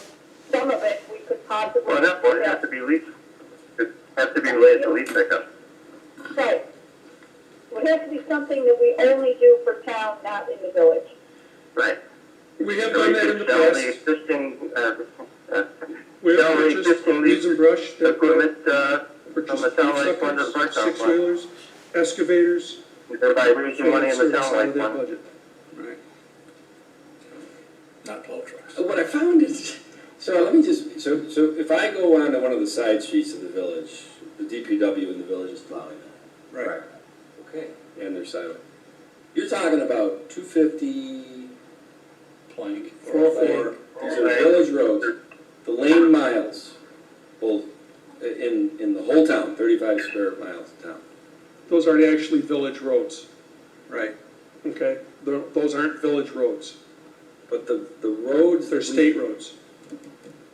some of it. We could possibly. Well, that would have to be leaf, it has to be related to leaf pickup. Right. It would have to be something that we only do for town, not in the village. Right. We have So done we that in the could sell the past. existing, We have sell the purchased existing weeds and brush, that equipment, purchased from the town leaf light fund to the suckers, part-time fund. six-wheelers, excavators, Thereby raising money in the service town out light of that fund. budget. Right. Not plow trucks. what I found is, so let me just, so if I go onto one of the side streets of the village, the DPW in the village is plowing that. Right. Okay. And their sidewalk. You're talking about 250, Plank. 404, these are village roads, the lane miles, both in the whole town, 35 square miles of town. Those aren't actually village roads, Right. okay? Those aren't village roads. But the roads. They're that we- state roads.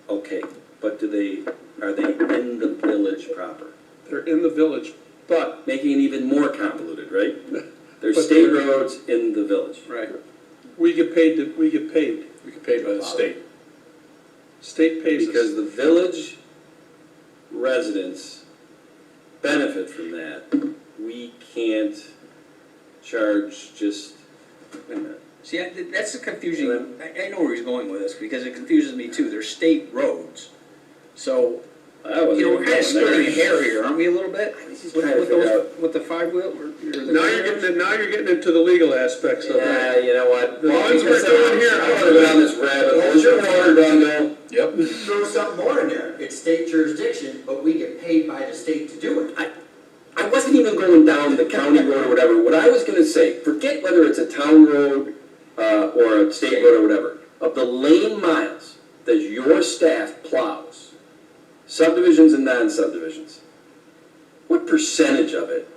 Okay, but are they in the village proper? They're in the village, but Making it even more convoluted, right? There's But state they're- roads in the village. Right. we get paid. We get paid by the state. State pays us. Because the village residents benefit from that. We can't charge just, wait a minute. See, that's the confusion, I know where he's going with this, because it confuses me too, they're state roads. So, I wasn't you know, even we're kind of going there. splitting a hair here, aren't we, a little bit? Just With trying to with figure those, with the five-wheel, or the... Now you're getting into the legal aspects of Yeah, it. you know what? The ones we're doing here, I wanna go down this rabbit hole. Is your water done, Bill? Yep. throw something more in there. It's state jurisdiction, but we get paid by the state to do it. I wasn't even going down the county road or whatever. What I was gonna say, forget whether it's a town road, or a state road or whatever, of the lane miles, that your staff plows, subdivisions and non-subdivisions, what percentage of it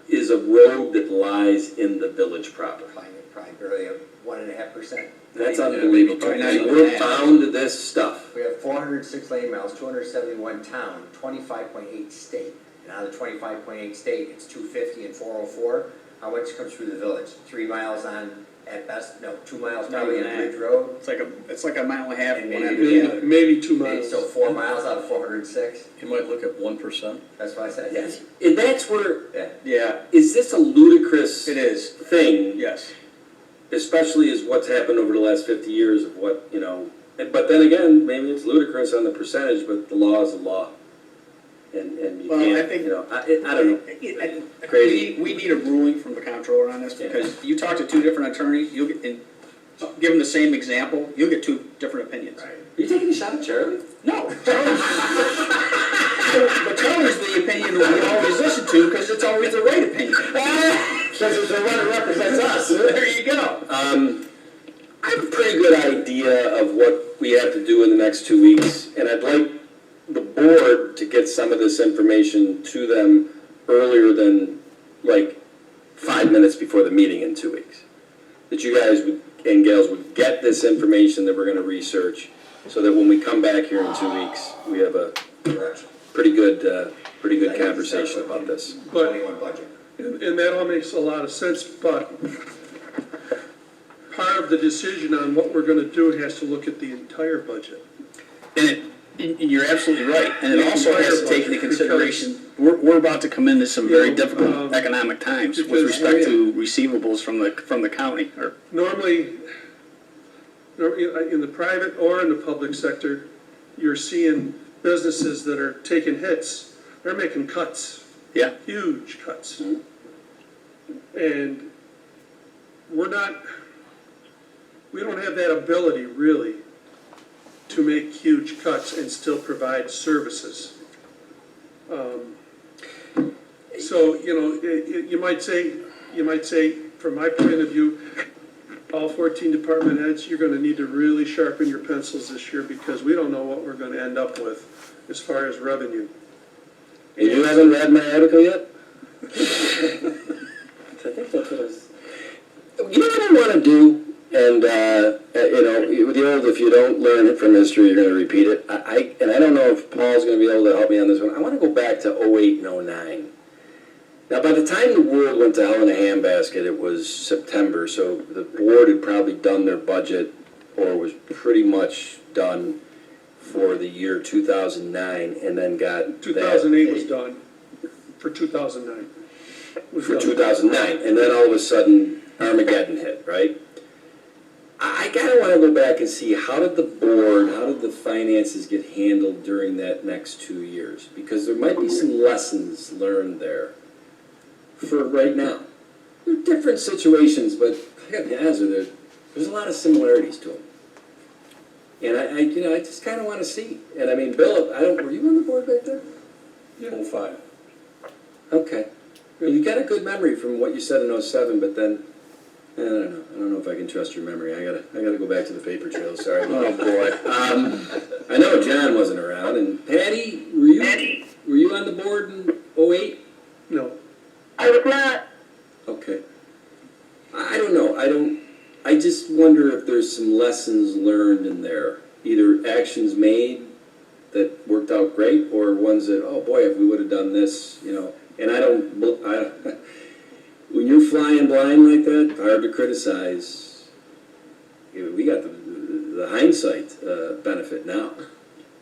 is a road that lies in the village proper? Probably barely 1.5%. That's Yeah, unbelievable. probably not And even we're that. bound to this stuff. We have 406 lane miles, 271 town, 25.8 state. And out of the 25.8 state, it's 250 and 404. How much comes through the village? 3 miles on, at best, no, 2 miles probably on Ridge Road. It's like a mile and a half And one maybe- after the other. Maybe 2 And miles. so 4 miles out of 406, You might look at 1%. that's what I said, yes. And that's where, Yeah. Yeah, is this a ludicrous it is, thing? yes. Especially as what's happened over the last 50 years of what, you know, but then again, maybe it's ludicrous on the percentage, but the law is the law. And you Well, I can't, think- you know, I don't know. Crazy. We need a ruling from the comptroller on this, because you talk to two different attorneys, you'll get, and give them the same example, you'll get two different opinions. Are you taking a shot at Charlie? No, Charlie's, but Charlie's the opinion we always listen to, because it's always the right opinion. Because it's the one that represents us. There you go. I have a pretty good idea of what we have to do in the next 2 weeks, and I'd like the board to get some of this information to them earlier than, like, 5 minutes before the meeting in 2 weeks. That you guys would, and gals would get this information that we're gonna research, so that when we come back here in 2 weeks, we have a pretty good conversation about this. But, 21 budget. and that all makes a lot of sense, but part of the decision on what we're gonna do has to look at the entire budget. And you're absolutely right, and it also has to take into consideration, we're about to come into some very difficult economic times with because- respect to receivables from the county, or, Normally, in the private or in the public sector, you're seeing businesses that are taking hits. They're making cuts, yeah. huge cuts. And we don't have that ability really to make huge cuts and still provide services. So, you know, you might say, from my point of view, all 14 department heads, you're gonna need to really sharpen your pencils this year, because we don't know what we're gonna end up with as far as revenue. And you haven't read my article yet? I think that's what I was. You know what I want to do? And, you know, with the old, if you don't learn it from history, you're going to repeat it. And I don't know if Paul's going to be able to help me on this one. I want to go back to 08 and 09. Now, by the time the world went to hell in a handbasket, it was September, so the board had probably done their budget, or was pretty much done for the year 2009, and then got 2008 was done for 2009. for 2009, and then all of a sudden Armageddon hit, right? I kind of want to go back and see how did the finances get handled during that next 2 years? Because there might be some lessons learned there for right now. They're different situations, but I got to be honest with you, there's a lot of similarities to them. And I just kind of want to see. And I mean, Bill, were you on the board back there? Yeah. 05. Okay. Well, you got a good memory from what you said in 07, but then, I don't know if I can trust your memory. I gotta go back to the paper trail, sorry. Oh, boy. I know John wasn't around, and Patty, were you on the board in 08? No. I was not. Okay. I don't know, I just wonder if there's some lessons learned in there. Either actions made that worked out great, or ones that, oh boy, if we would have done this, you know. And when you're flying blind like that, hard to criticize. We got the hindsight benefit now.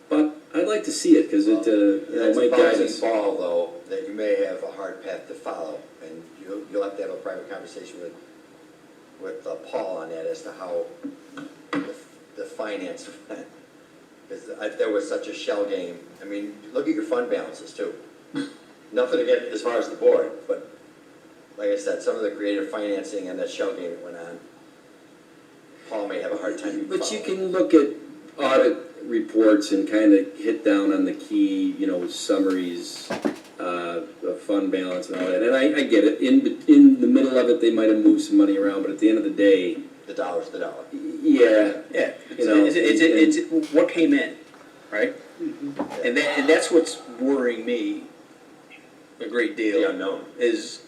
But I'd like to see it, because it might guide us. That's a bouncing ball, though, that you may have a hard path to follow, and you'll have to have a private conversation with Paul on that as to how the finance went. Because there was such a shell game. I mean, look at your fund balances, too. Nothing to get as far as the board, but like I said, some of the creative financing and that shell game that went on, Paul may have a hard time. But you can look at audit reports and kind of hit down on the key, you know, summaries of fund balance and all that. And I get it. In the middle of it, they might have moved some money around, but at the end of the day, the dollar's the dollar. Yeah. Yeah, You know, it's what came in, right? And that's what's worrying me a great deal. The unknown. Is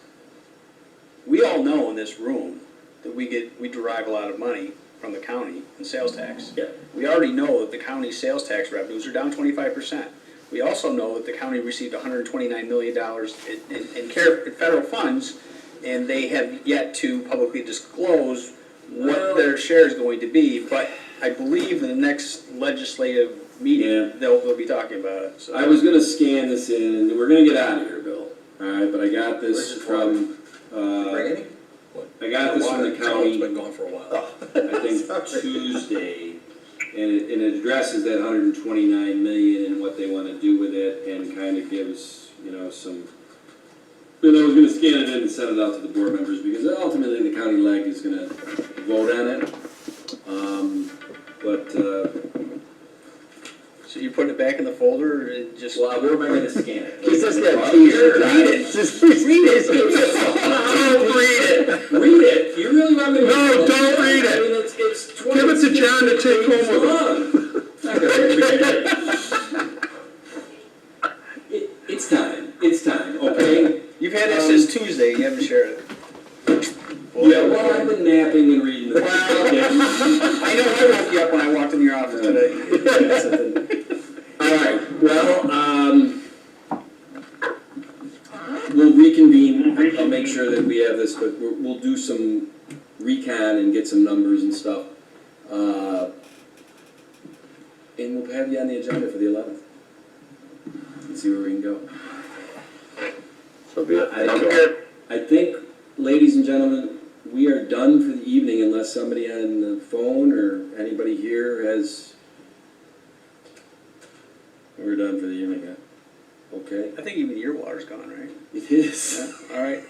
we all know in this room that we derive a lot of money from the county in sales tax. Yeah. We already know that the county sales tax revenues are down 25%. We also know that the county received $129 million in federal funds, and they have yet to publicly disclose what their share is going to be. But I believe in the next legislative meeting, Yeah. they'll be talking about it. So. I was gonna scan this in, and we're gonna get out of here, Bill. All right, but I got this Where's it from, Bring any? I got this from the Charles county, been gone for a while. I think Tuesday, and it addresses that 129 million and what they wanna do with it, and kind of gives, you know, some, but I was gonna scan it in and send it out to the board members, because ultimately the county leg is gonna vote on it. So you're putting it back in the folder, and just Well, where am I gonna scan it? He's just got t-shirt. read it. Just read it. Don't read it. Read it, you really want me to? No, don't read it. I mean, it's 20. Give it to John to take home with him. It's time, okay? You've had this since Tuesday, you haven't shared it. Yeah, well, I've been napping and reading the. I know I woke you up when I walked in your office today. All right, well, we'll reconvene, I'll make sure that we have this, but we'll do some recon and get some numbers and stuff. And we'll have you on the agenda for the 11th. And see where we can go. So be it. I think, ladies and gentlemen, we are done for the evening unless somebody on the phone or anybody here has. We're done for the evening, huh? Okay. I think even your water's gone, right? It is. Yeah. All right,